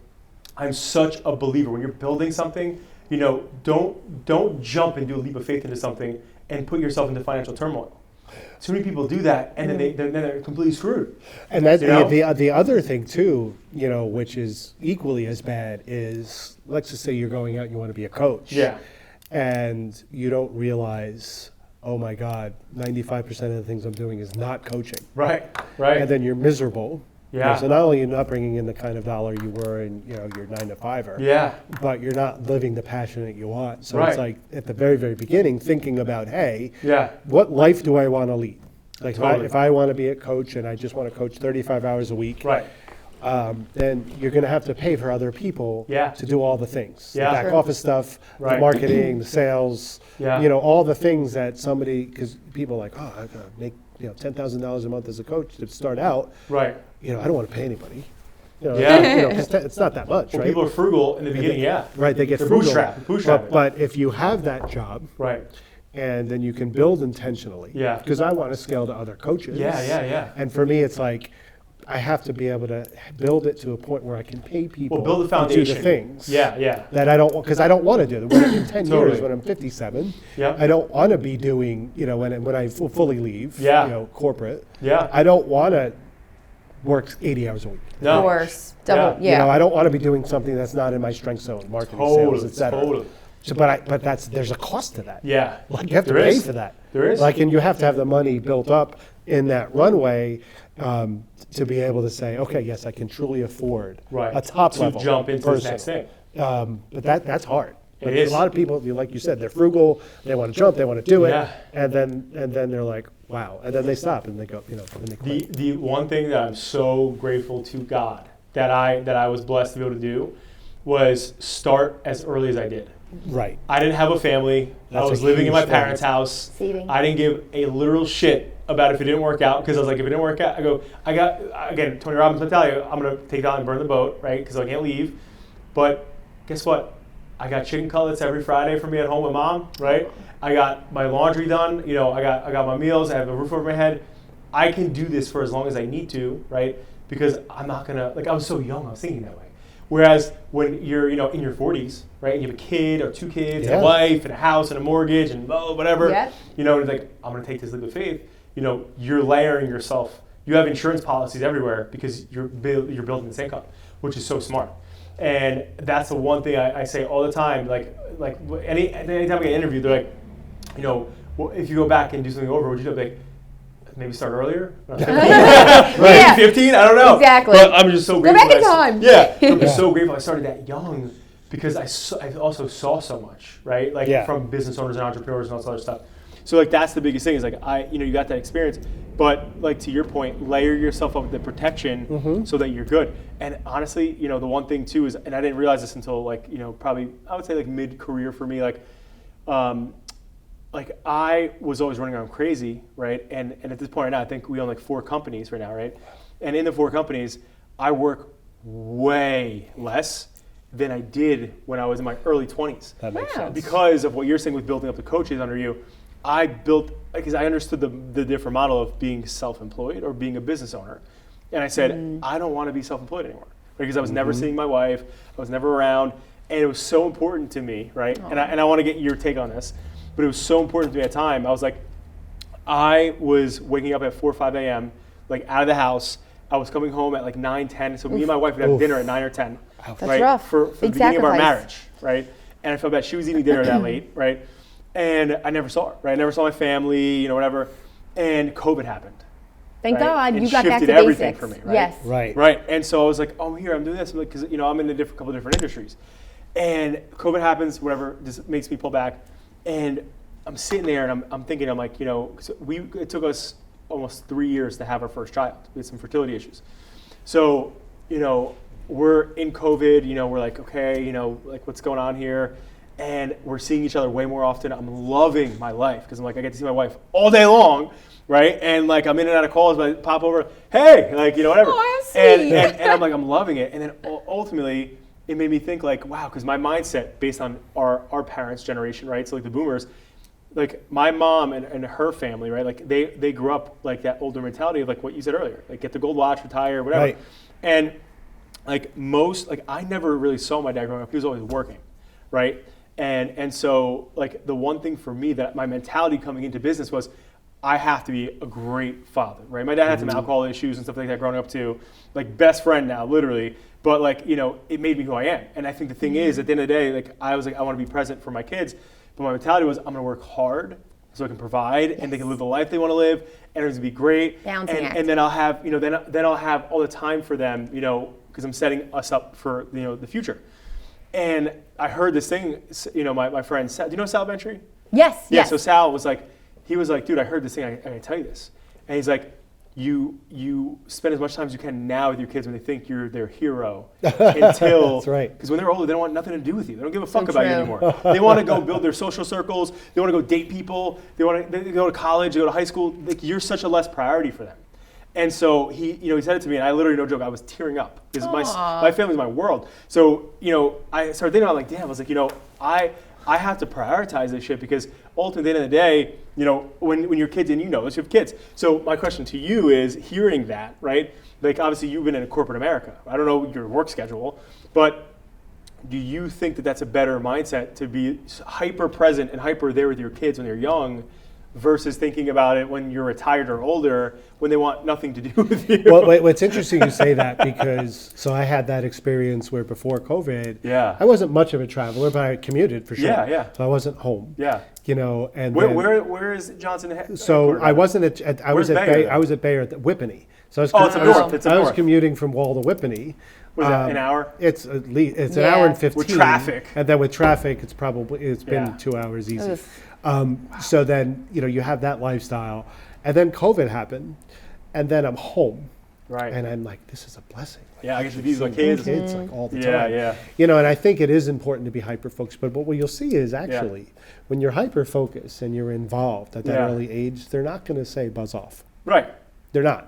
I'm such a believer. When you're building something, don't jump and do a leap of faith into something and put yourself into financial turmoil. Too many people do that, and then they're completely screwed. And that's the other thing too, which is equally as bad is, let's just say you're going out and you want to be a coach. Yeah. And you don't realize, oh my God, 95% of the things I'm doing is not coaching. Right. Right. And then you're miserable. Yeah. So not only are you not bringing in the kind of dollar you were in, your 9 to 5er. Yeah. But you're not living the passion that you want. So Right. it's like at the very, very beginning, thinking about, hey, Yeah. what life do I want to lead? Like Totally. if I want to be a coach and I just want to coach 35 hours a week, Right. then you're going to have to pay for other people Yeah. to do all the things. Yeah. The back Sure. office stuff, Right. the marketing, the sales, Yeah. all the things that somebody, because people are like, oh, I got to make $10,000 a month as a coach to start out. Right. I don't want to pay anybody. Yeah. 'Cause it's not that much, Well, right? people are frugal in the beginning, yeah. Right, they get They're frugal. bootstrapping. But if you have that job, Right. and then you can build intentionally. Yeah. Because I want to scale to other coaches. Yeah. And for me, it's like I have to be able to build it to a point where I can pay people Well, build the to do foundation. the things. Yeah. That I don't, because I don't want to do them. In 10 Totally. years, when I'm 57, Yeah. I don't want to be doing, when I fully leave, Yeah. corporate. Yeah. I don't want to work 80 hours a week. No. Of course. Double. Yeah. Yeah. I don't want to be doing something that's not in my strength zone, marketing, sales, et cetera. Totally. So, but there's a cost to that. Yeah. Like you have to There pay is. for that. There is. Like, and you have to have the money built up in that runway to be able to say, okay, yes, I can truly afford Right. a top to level jump into person. the next thing. But that's hard. But is. A lot of people, like you said, they're frugal. They want to jump. They want to do it. Yeah. And then they're like, wow. And then they stop and they go, and they quit. The one thing that I'm so grateful to God that I was blessed to be able to do was start as early as I did. Right. I didn't have a family. That's I was a living in huge my thing. parents' house. Saving. I didn't give a literal shit about if it didn't work out, because I was like, if it didn't work out, again, Tony Robbins mentality, I'm going to take down and burn the boat, right? Because I can't leave. But guess what? I got chicken cutlets every Friday for me at home with mom, right? I got my laundry done. I got my meals. I have a roof over my head. I can do this for as long as I need to, right? Because I'm not going to, I was so young, I was thinking that way. Whereas when you're, in your 40s, right, and you have a kid or 2 kids, and a wife and a house and a mortgage and whatever, Yeah. it's like, I'm going to take this leap of faith. You're layering yourself. You have insurance policies everywhere because you're building this income, which is so smart. And that's the one thing I say all the time. Anytime I get interviewed, they're like, well, if you go back and do something over, would you do? Like, maybe start earlier? Yeah. 15? I don't know. Exactly. But I'm just so Go grateful. back in time. Yeah. I'm just so grateful I started that young, because I also saw so much, right? From business owners and entrepreneurs and all this other stuff. So that's the biggest thing is you got that experience, but to your point, layer yourself up with the protection so that you're good. And honestly, the one thing too is, and I didn't realize this until probably I would say mid-career for me, I was always running around crazy, right? And at this point right now, I think we own 4 companies right now, right? And in the 4 companies, I work way less than I did when I was in my early 20s. That makes sense. Because of what you're saying with building up the coaches under you, I built, because I understood the different model of being self-employed or being a business owner. And I said, I don't want to be self-employed anymore. Because I was never seeing my wife, I was never around, and it was so important to me, right? And I want to get your take on this, but it was so important to me at the time. I was like, I was waking up at 4 or 5 a.m., out of the house. I was coming home at 9, 10, so me and my wife would have dinner at 9 or 10. That's right? rough. For the Big beginning of our sacrifice. marriage, right? And I felt bad. She was eating dinner that late, right? And I never saw her, right? I never saw my family, whatever. And COVID happened. Thank right? God It you got back to shifted everything basics. for me, right? Yes. Right. Right. And so I was like, oh, here, I'm doing this. Because, I'm in a couple different industries. And COVID happens, whatever, just makes me pull back. And I'm sitting there and I'm thinking, I'm like, it took us almost 3 years to have our first child. We had some fertility issues. So, we're in COVID, we're like, okay, like what's going on here? And we're seeing each other way more often. I'm loving my life because I'm like, I get to see my wife all day long, right? And like, I'm in and out of calls, but I pop over, hey, like, whatever. Oh, and I'm like, I'm loving it. And then ultimately, it made me think like, wow, because my mindset based on our parents' generation, right? So like the boomers, like my mom and her family, right? Like they grew up like that older mentality of like what you said earlier, like get the gold watch, retire, whatever. Right. And like I never really saw my dad growing up. He was always working, right? And so like the one thing for me that my mentality coming into business was I have to be a great father, right? My dad had some alcohol issues and stuff like that growing up too, like best friend now, literally. But like, it made me who I am. And I think the thing is, at the end of the day, like I was like, I want to be present for my kids. But my mentality was I'm going to work hard so I can provide and they can live the life they want to live and it's going to be great. Balancing act. And then I'll have, then I'll have all the time for them, because I'm setting us up for, the future. And I heard this thing, my friend, Sal, do you know Sal Ventry? Yes. Yeah, Yes. so Sal was like, dude, I heard this thing, I gotta tell you this. And he's like, you spend as much time as you can now with your kids when they think you're their hero until, That's right. because when they're older, they don't want nothing to do with you. They don't give a fuck So about you true. anymore. They want to go build their social circles. They want to go date people. They go to college, they go to high school. Like, you're such a less priority for them. And so he said it to me, and I literally, no joke, I was tearing up because my family's my world. So, I started thinking, I'm like, damn, I was like, I have to prioritize this shit because ultimately at the end of the day, when you're kids, and you have kids. So my question to you is, hearing that, right? Like obviously you've been in corporate America. I don't know your work schedule, but do you think that that's a better mindset to be hyper present and hyper there with your kids when they're young versus thinking about it when you're retired or older when they want nothing to do with you? Well, it's interesting you say that because I had that experience where before COVID, Yeah. I wasn't much of a traveler, but I commuted for sure. Yeah. So I wasn't home. Yeah. And Where is Johnson? so I wasn't at I Where's was at Bayer, Bayer, then? I was at Bayer at Whippany. So I was Oh, it's up north. It's up I was north. commuting from Wall to Whippany. Was that an hour? It's at least an Yeah. hour and 15 With traffic. and then with traffic, it's been Yeah. 2 hours easy. Oof. So then you have that lifestyle, and then COVID happened, and then I'm home, Right. and I'm like, this is a blessing. Like, Yeah, I get to be with my seeing kids. like all the Yeah, time. yeah. And I think it is important to be hyper focused. But what you'll see is actually when you're hyper focused and you're involved at that Yeah. early age, they're not going to say buzz off. Right. They're not.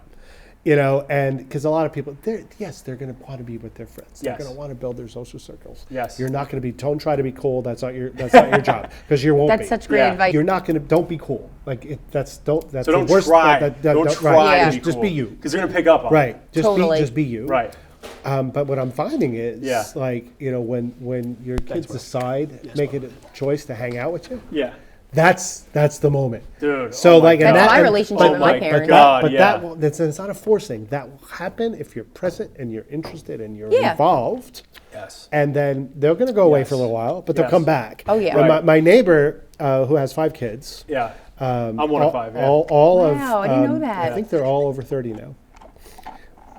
And because a lot of people, they're going to want to be with their friends. They're Yes. going to want to build their social circles. Yes. You're not going to don't try to be cool. That's not your job because you won't That's be. such great Yeah. advice. You're not going to. Don't be cool. Like that's So the don't worst. try. Don't try Yeah. to be Just cool, be you. because they're gonna pick up on it. Right. Totally. Just be you. Right. But what I'm finding is, Yeah. like when your kids right. decide, make it a choice to hang out with you, Yeah. that's the moment. Dude. So oh my like, and God. That's that, my and- relationship but- with my my parents. God. but yeah. it's not a force thing. That will happen if you're present and you're interested and you're Yeah. involved. Yes. And then they're going to go away Yes. for a little while, but they'll Yes. come back. Oh, yeah. And Right. my neighbor who has 5 kids. Yeah. I'm one all, of 5. Yeah. all of Wow, I didn't know that. I think they're all over 30 now.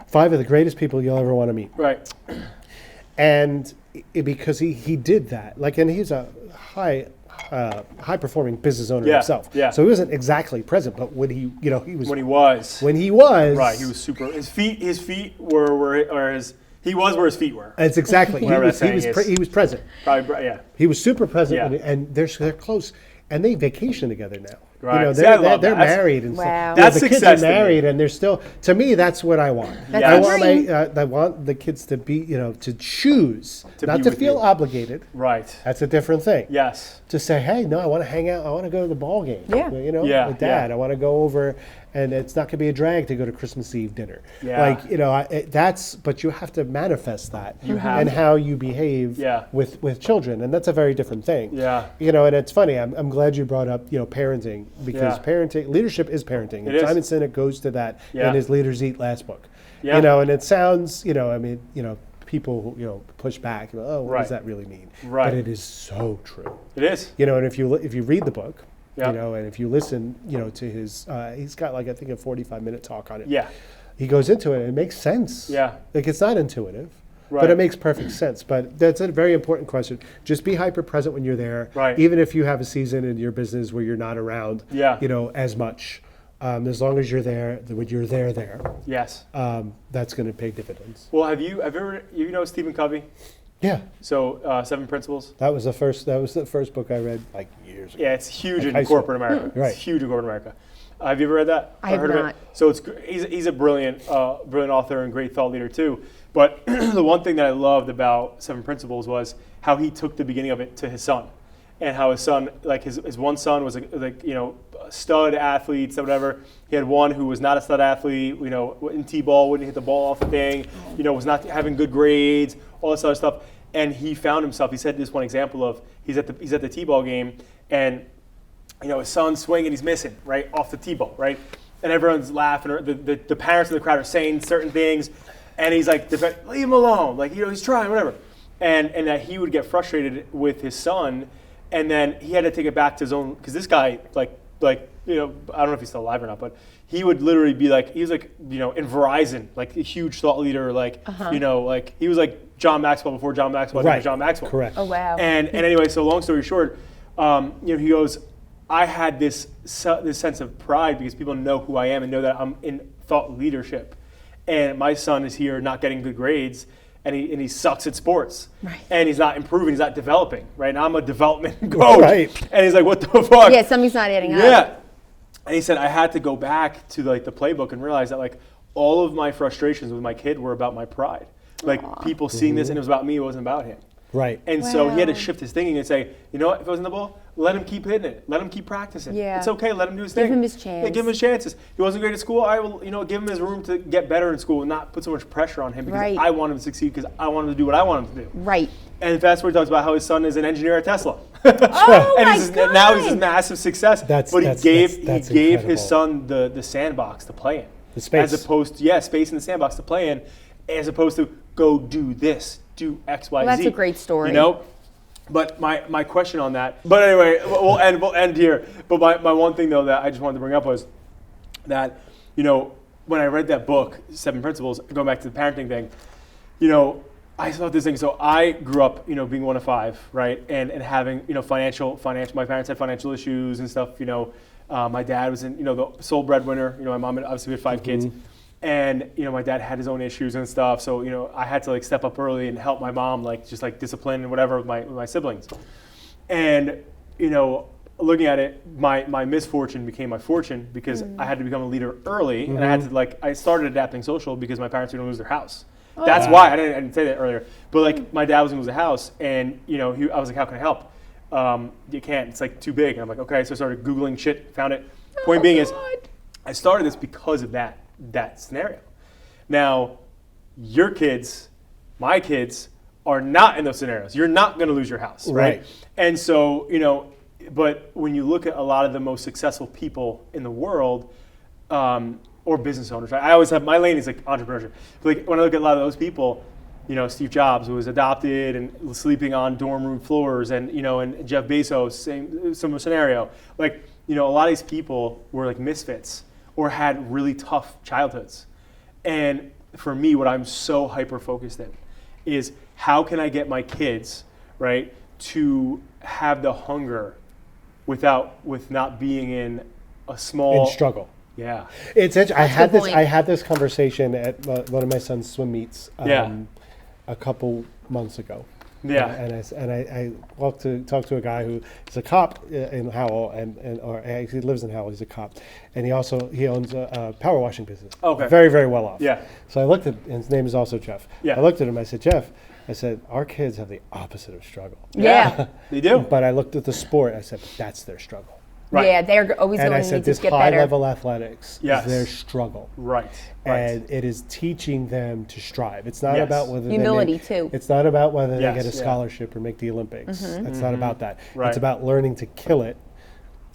5 of the greatest people you'll ever want to meet. Right. And because he did that, like, and he's a high performing business owner Yeah, himself. yeah. So he wasn't exactly present, but when he was When he was. right, He was super. His feet were where his feet were. It's exactly he Whatever was that he was saying pre- is. he was present. Probably. Yeah. He was super present, Yeah. and they're close, and they vacation together now. Right. See, I love they're that. That's- married and Wow. stuff. That's the kids success are to me. married, and they're still. To me, that's what I want. That's I the want dream. I want the kids to be, to choose, To not be to with feel you. obligated. Right. That's a different thing. Yes. To say, hey, no, I want to hang out. I want to go to the ball game. Yeah. Yeah, with Dad. yeah. I want to go over, and it's not going to be a drag to go to Christmas Eve dinner. Yeah. Like, that's. But you have to manifest that. You have and to. how you behave. Yeah. With children, and that's a very different thing. Yeah. And it's funny. I'm glad you brought up parenting because Yeah. leadership is parenting. It And is. Simon Sinek goes to that Yeah. in his Leaders Eat last book. Yeah. And it sounds people push back. Oh, what Right. does that really mean? Right. But it is so true. It is. And if you read the book, Yeah. You know, and if you listen, you know, to his, he's got like, I think a 45-minute talk on it. Yeah. He goes into it and it makes sense. Yeah. Like it's not intuitive, Right. but it makes perfect sense. But that's a very important question. Just be hyper present when you're there. Right. Even if you have a season in your business where you're not around, Yeah. you know, as much. As long as you're there, when you're there, Yes. that's going to pay dividends. Well, have you ever, you know Stephen Covey? Yeah. So 7 Principles. That was the first book I read like years ago. Yeah, it's huge Like in high school. corporate America. Right. It's huge in corporate America. Have you ever read that? I have Heard of not. it? So he's a brilliant author and great thought leader too. But the one thing that I loved about 7 Principles was how he took the beginning of it to his son, and how his son, like his one son was like you know, stud athletes or whatever. He had one who was not a stud athlete, you know, in T-ball, wouldn't hit the ball off the thing, you know, was not having good grades, all this other stuff. And he found himself. He said this one example of he's at the T-ball game and, you know, his son's swinging, he's missing, right, off the T-ball, right? And everyone's laughing, or the parents in the crowd are saying certain things, and he's like, leave him alone, like, you know, he's trying, whatever. And that he would get frustrated with his son, and then he had to take it back to his own, because this guy, like, you know, I don't know if he's still alive or not, but he would literally be like, he was like, you know, in Verizon, like a huge thought leader, like, you know, like, he was like John Maxwell before John Maxwell, Right. John Maxwell. Correct. Oh, wow. And anyway, so long story short, you know, he goes, I had this sense of pride because people know who I am and know that I'm in thought leadership. And my son is here not getting good grades, and he sucks at sports. Right. And he's not improving, he's not developing, right? And I'm a development coach. Right. And he's like, what the fuck? Yeah, something's not adding up. Yeah. And he said, I had to go back to like the playbook and realize that like all of my frustrations with my kid were about my pride. Like people seeing this and it was about me, it wasn't about him. Right. And so he had to Wow. shift his thinking and say, you know what, if it wasn't the ball, let him keep hitting it. Let him keep practicing. Yeah. It's okay, let him do his Give thing. him his Yeah, chance. give him his chances. He wasn't great at school, I will, you know, give him his room to get better in school and not put so much pressure on him because Right. I want him to succeed because I want him to do what I want him to do. Right. And fast forward, he talks about how his son is an engineer at Tesla. Oh, and my he's God. now he's this massive success. That's- but that's he gave incredible. his son the sandbox to play in. The space. As opposed to, space in the sandbox to play in, as opposed to go do this, do X, Y, Z. Well, that's a great story. You know? But my question on that, but anyway, we'll end here. But my one thing though that I just wanted to bring up was that, you know, when I read that book, 7 Principles, going back to the parenting thing, you know, I saw this thing. So I grew up, you know, being one of 5, right, and having, you know, financial. My parents had financial issues and stuff. You know, my dad was in, you know, the sole breadwinner. You know, my mom had obviously had 5 kids, and you know, my dad had his own issues and stuff. So you know, I had to like step up early and help my mom, like just like discipline and whatever with my siblings. And you know, looking at it, my misfortune became my fortune because I had to become a leader early, and I had to I started adapting social because my parents were going to lose their house. That's why I didn't say that earlier. But like my dad was going to lose a house, and you know, I was like, how can I help? You can't. It's like too big. And I'm like, okay. So I started Googling shit, found it. Point being is, I started this because of that scenario. Now, your kids, my kids, are not in those scenarios. You're not going to lose your house, right? Right. And so, you know, but when you look at a lot of the most successful people in the world, or business owners, right? I always have, my lane is like entrepreneurship. But like when I look at a lot of those people, you know, Steve Jobs was adopted and sleeping on dorm room floors, and you know, and Jeff Bezos, similar scenario. Like, you know, a lot of these people were like misfits or had really tough childhoods. And for me, what I'm so hyper focused in is how can I get my kids, right, to have the hunger with not being in a small In struggle. Yeah. It's I had good this point. I had this conversation at one of my son's swim meets a couple months ago. Yeah. And I talked to a guy who is a cop in Howell or he lives in Howell. He's a cop, and he owns a power washing business. Okay. Very, very well off. Yeah. So I looked at, and his name is also Jeff. Yeah. I looked at him. I said, Jeff, our kids have the opposite of struggle. Yeah. They do. But I looked at the sport. I said, but that's their struggle. Right. Yeah, they're always And going I to said, need to this get high better. level athletics Yes. is their struggle. Right. And it is teaching them to strive. It's not Yes. about whether Humility, they too. It's not about whether Yes, they get a yeah. scholarship or make the Olympics. It's not about that. Right. It's about learning to kill it,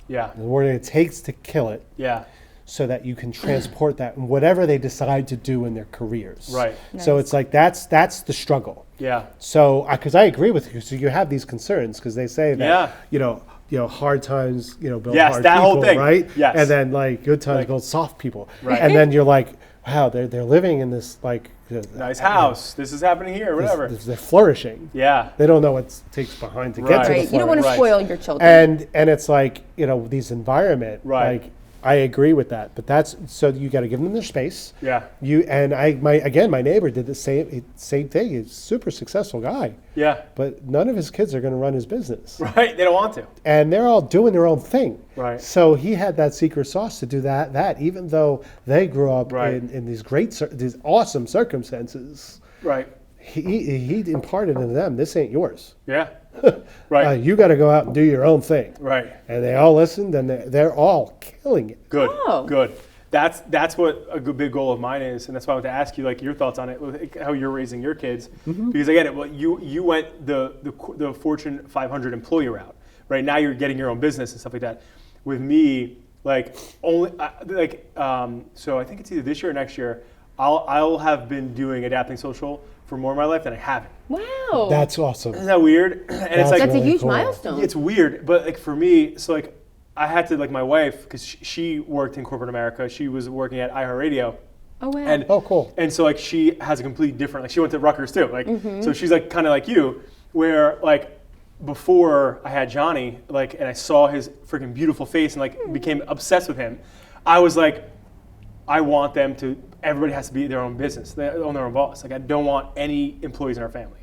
Yeah. the word it takes to kill it, Yeah. so that you can transport that in whatever they decide to do in their careers. Right. So Nice. it's like that's the struggle. Yeah. So because I agree with you, so you have these concerns because they say that Yeah. you know, hard times, build Yes, hard that people, whole thing. right? Yes. And then like good times build soft people. Right. And then you're like, wow, they're living in this like nice house. This is happening here, whatever. They're flourishing. Yeah. They don't know what takes behind to get Right. to the Right. You don't want to Right. spoil your children. And it's like, these environment, Right. like I agree with that, but that's, so you got to give them their space. Yeah. My neighbor did the same thing. He's a super successful guy, Yeah. but none of his kids are going to run his business. Right. They don't want to. And they're all doing their own thing. Right. So he had that secret sauce to do that even though they grew up Right. in these these awesome circumstances, Right. he imparted into them, this ain't yours. Yeah. Right. You got to go out and do your own thing. Right. And they all listened, and they're all killing it. Good. Oh. Good. That's what a good big goal of mine is, and that's why I want to ask you like your thoughts on it, with how you're raising your kids, because I get it. Well, you went the Fortune 500 employee route, right? Now you're getting your own business and stuff like that. With me, like only so I think it's either this year or next year. I'll have been doing adapting social for more of my life than I haven't. Wow. That's awesome. Isn't that weird? And it's like That's a really huge cool. milestone. it's weird, but like for me, so like I had to like my wife, because she worked in corporate America. She was working at iHeartRadio. Oh, wow. And Oh, cool. And so like she has a completely different, like she went to Rutgers too. Like so she's like kind of like you, where like before I had Johnny, like and I saw his freaking beautiful face and like became obsessed with him. I was like, I want them to. Everybody has to be their own business. They own their own boss. Like I don't want any employees in our family.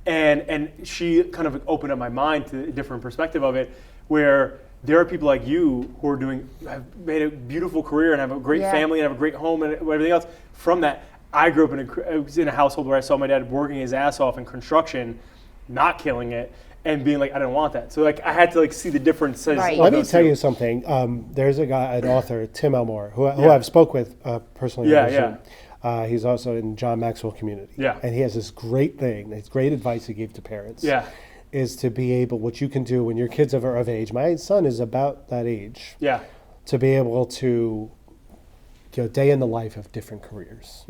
And she kind of opened up my mind to a different perspective of it, where there are people like you who are have made a beautiful career and have a great family and have a great home and everything else. From that, I grew up I was in a household where I saw my dad working his ass off in construction, not killing it, and being like, I didn't want that. So like I had to like see the differences. Right. Let me tell you something. There's a guy, an author, Tim Elmore, who I've spoke with personally. He's also in John Maxwell community. Yeah. And he has this great thing, this great advice he gave to parents. Yeah. Is to be able, what you can do when your kids are of age. My son is about that age. Yeah. To be able to, day in the life of different careers.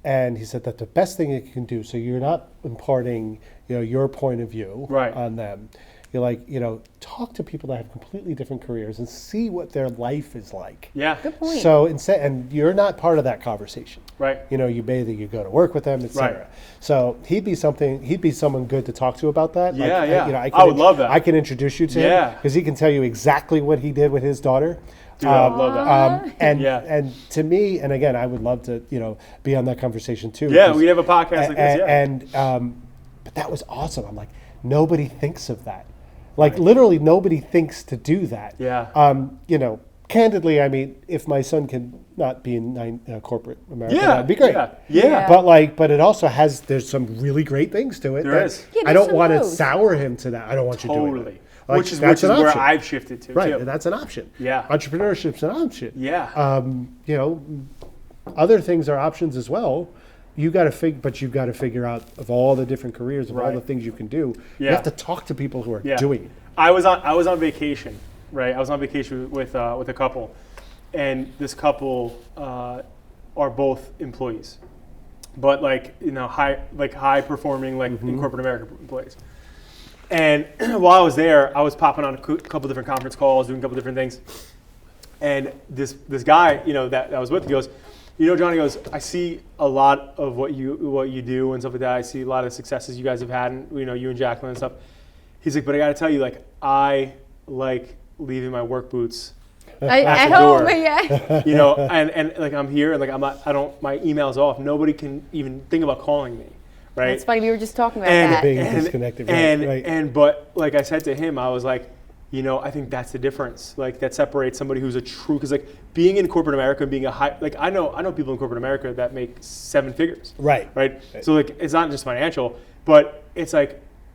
And he said that the best thing that you can do, so you're not imparting, your point of view on them. You're like, talk to people that have completely different careers and see what their life is like. Yeah. Good point. So and you're not part of that conversation. Right. You go to work with them, etc. Right. So he'd be someone good to talk to about that. Yeah, yeah. I would love that. I can introduce you to him because he can tell you exactly what he did with his daughter. Dude, I would love that. And to me, and again, I would love to, be on that conversation too. Yeah, we'd have a podcast like this. Yeah. But that was awesome. I'm like, nobody thinks of that. Like literally nobody thinks to do that. Yeah. Candidly, I mean, if my son can not be in corporate America, Yeah, that'd be great. yeah. But it also there's some really great things to it. There is. Yeah, I don't there's want to some pros. sour him to that. I don't want you doing Totally. that. Like, Which is that's an where option. I've shifted to Right, too. that's an option. Yeah. Entrepreneurship's an option. Yeah. Other things are options as well. You've got to figure out of all the different careers, of all Right. the things you can do. You Yeah. have to talk to people who are Yeah. doing it. I was on vacation, right? I was on vacation with a couple, and this couple are both employees, but high performing in corporate America employees. And while I was there, I was popping on a couple different conference calls, doing a couple different things, and this guy that I was with, he goes, Johnny goes, I see a lot of what you do and stuff like that. I see a lot of successes you guys have had, and you and Jacqueline and stuff. He's like, but I got to tell you, I like leaving my work boots At the home, door. yeah. and I'm here, and my email's off. Nobody can even think about calling me, right? That's funny. We were just talking about And- that. Being disconnected, right. But like I said to him, I was like, I think that's the difference. Like that separates somebody who's a true, because being in corporate America and being a high, I know people in corporate America that make 7 figures. Right. So it's not just financial, but it's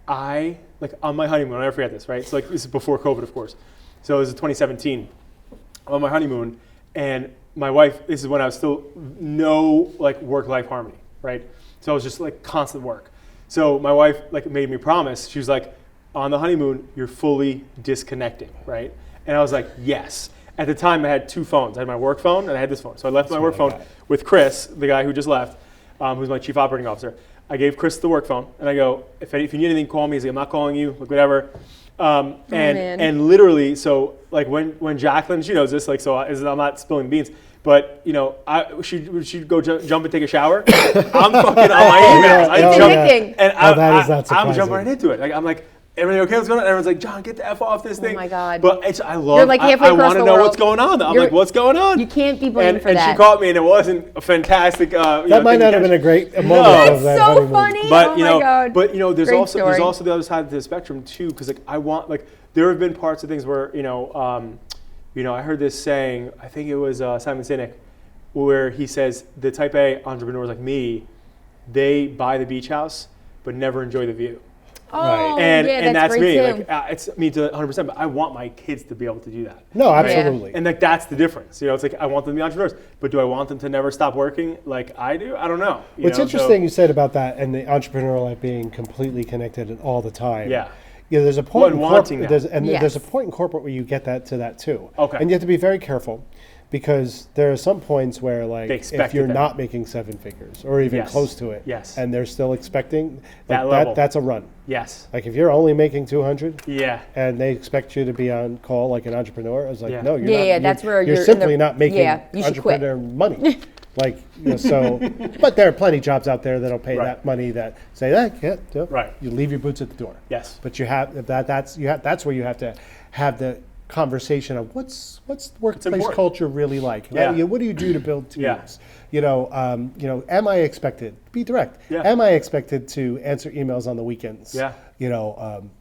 on my honeymoon, I'll never forget this, right? So this is before COVID, of course. So this is 2017. I'm on my honeymoon, and my wife, this is when I was still no work-life harmony, right? So I was just constant work. So my wife made me promise. She was like, on the honeymoon, you're fully disconnecting, right? And I was like, yes. At the time, I had 2 phones. I had my work phone and I had this phone. So I left my work phone with Chris, the guy who just left, who's my chief operating officer. I gave Chris the work phone, and I go, if you need anything, call me. He's like, I'm not calling you, whatever. And literally, so like when Jacqueline, she knows this, like, so I'm not spilling beans, but you know, she'd go jump and take a shower. I'm fucking on my emails. I'm jumping right into it. Like, I'm like, everything okay? What's going on? Everyone's like, John, get the F off this thing. Oh my God. But I love. You're like halfway I across want to the know world. what's going on. I'm like, what's going on? You can't be blamed for that. that. And she caught me, and it wasn't a fantastic. That might not have been a great moment. No. Of that so honeymoon. funny. But oh you my know, God. but you know, there's Great also story. the other side of the spectrum too, because like I want, like, there have been parts of things where I heard this saying. I think it was Simon Sinek, where he says the type A entrepreneurs like me, they buy the beach house but never enjoy the view. Oh, And that's great me. too. Like, it's me to 100%. But I want my kids to be able to do that. No, absolutely. And like that's the difference. You know, it's like I want them to be entrepreneurs, but do I want them to never stop working like I do? I don't know. What's interesting you said about that and the entrepreneurial life being completely connected all the time. Yeah. Yeah, there's a point in wanting corporate, that. there's a point in corporate where you get that too. Okay. And you have to be very careful, because there are some points where, like, They if expect you're it then. not making seven figures or even Yes. close to it, Yes. and they're still expecting That like, level. that's a run. Yes. Like, if you're only making 200, Yeah. and they expect you to be on call like an entrepreneur, I was like, Yeah. no, you're Yeah, not. yeah, that's where you're you're in simply the- not making yeah, you should quit. entrepreneur money. Like, you know, so, but there are plenty of jobs out there that'll pay Right. that money that say that, Right. you leave your boots at the door. Yes. But that's where you have to have the conversation of what's workplace important. culture really like? Yeah. What do you do to build teams? Yeah. Am I expected? Be direct. Yeah. Am I expected to answer emails on the weekends? Yeah.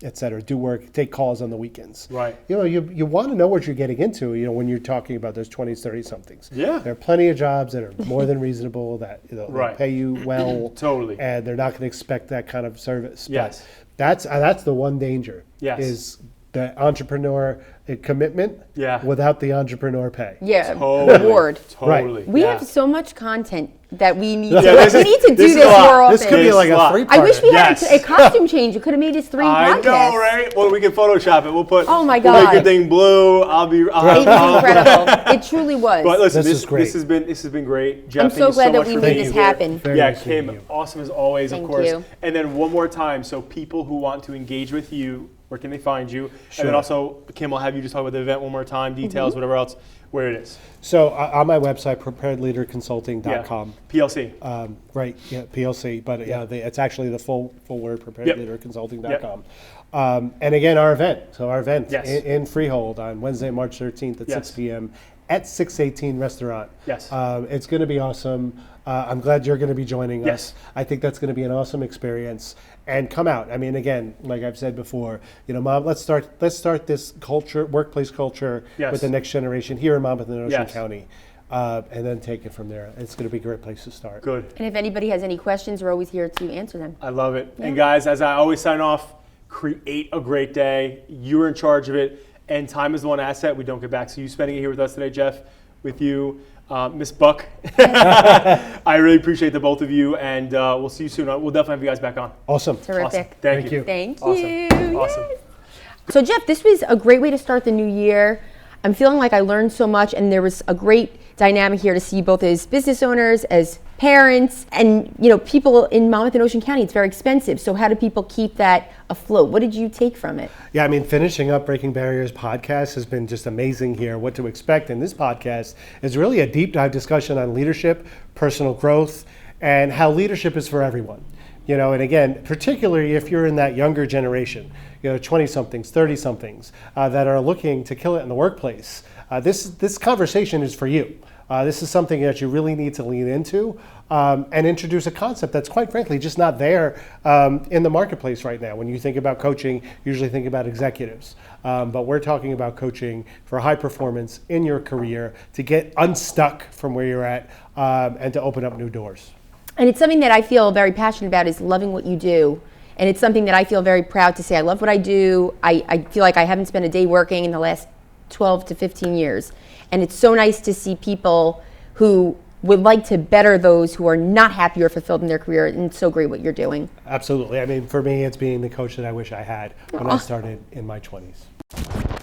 Et cetera. Do work, take calls on the weekends. Right. You want to know what you're getting into. when you're talking about those 20s, 30 somethings. Yeah. There are plenty of jobs that are more than reasonable that they'll Right. pay you well. Totally. And they're not going to expect that kind of service. Yes. But that's the one danger. Yes. Is the entrepreneur commitment without the entrepreneur pay. Yeah, Totally. reward. Totally. We Yeah. have so much content that we need Yeah, to this we is- need to do this is this a lot. more often. This could be like a Lot. 3-parter. I wish we Yes. had a costume change. It could have made us 3 I podcasts. know, right? Well, we can Photoshop it. We'll put. Oh my we'll make God. your thing blue. It was incredible. It truly was. But listen, This is great. This has been great. Jeff, I'm thank so you glad that much we for made being this here. happen. Very Yeah, nice to meet Kim, you. awesome as always, Thank of course. you. And then one more time, so people who want to engage with you, where can they find you? Sure. And then also, Kim, I'll have you just talk about the event one more time, details, Mm-hmm. whatever else, where it is. So on my website, preparedleaderconsulting.com. PLC. Right, yeah, PLC, but it's actually the full word, preparedleaderconsulting.com. And again, our event. So our event Yes. in Freehold on Wednesday, March 13th at 6 p.m. at 618 Restaurant. Yes. It's going to be awesome. I'm glad you're going to be joining us. Yes. I think that's going to be an awesome experience. And come out. I mean, again, like I've said before, Mom, let's start this culture, workplace culture, Yes. with the next generation here in Monmouth and Ocean Yes. County. And then take it from there. It's going to be a great place to start. Good. And if anybody has any questions, we're always here to answer them. I love it. And guys, as I always sign off, create a great day. You're in charge of it. And time is the one asset we don't get back. So you spending it here with us today, Jeff, with you, Miss Buck. I really appreciate the both of you. And we'll see you soon. We'll definitely have you guys back on. Awesome. Terrific. Awesome. Thank you. Thank Awesome. you. Awesome. Yes. So Jeff, this was a great way to start the new year. I'm feeling like I learned so much, and there was a great dynamic here to see both as business owners, as parents, and people in Monmouth and Ocean County. It's very expensive. So how do people keep that afloat? What did you take from it? Yeah, I mean, finishing up Breaking Barriers podcast has been just amazing here. What to expect in this podcast is really a deep dive discussion on leadership, personal growth, and how leadership is for everyone. And again, particularly if you're in that younger generation, 20-somethings, 30-somethings that are looking to kill it in the workplace, this conversation is for you. This is something that you really need to lean into and introduce a concept that's quite frankly just not there in the marketplace right now. When you think about coaching, you usually think about executives. But we're talking about coaching for high performance in your career to get unstuck from where you're at and to open up new doors. And it's something that I feel very passionate about, is loving what you do. And it's something that I feel very proud to say. I love what I do. I feel like I haven't spent a day working in the last 12 to 15 years. And it's so nice to see people who would like to better those who are not happy or fulfilled in their career. And it's so great what you're doing. Absolutely. I mean, for me, it's being the coach that I wish I had when I started in my 20s.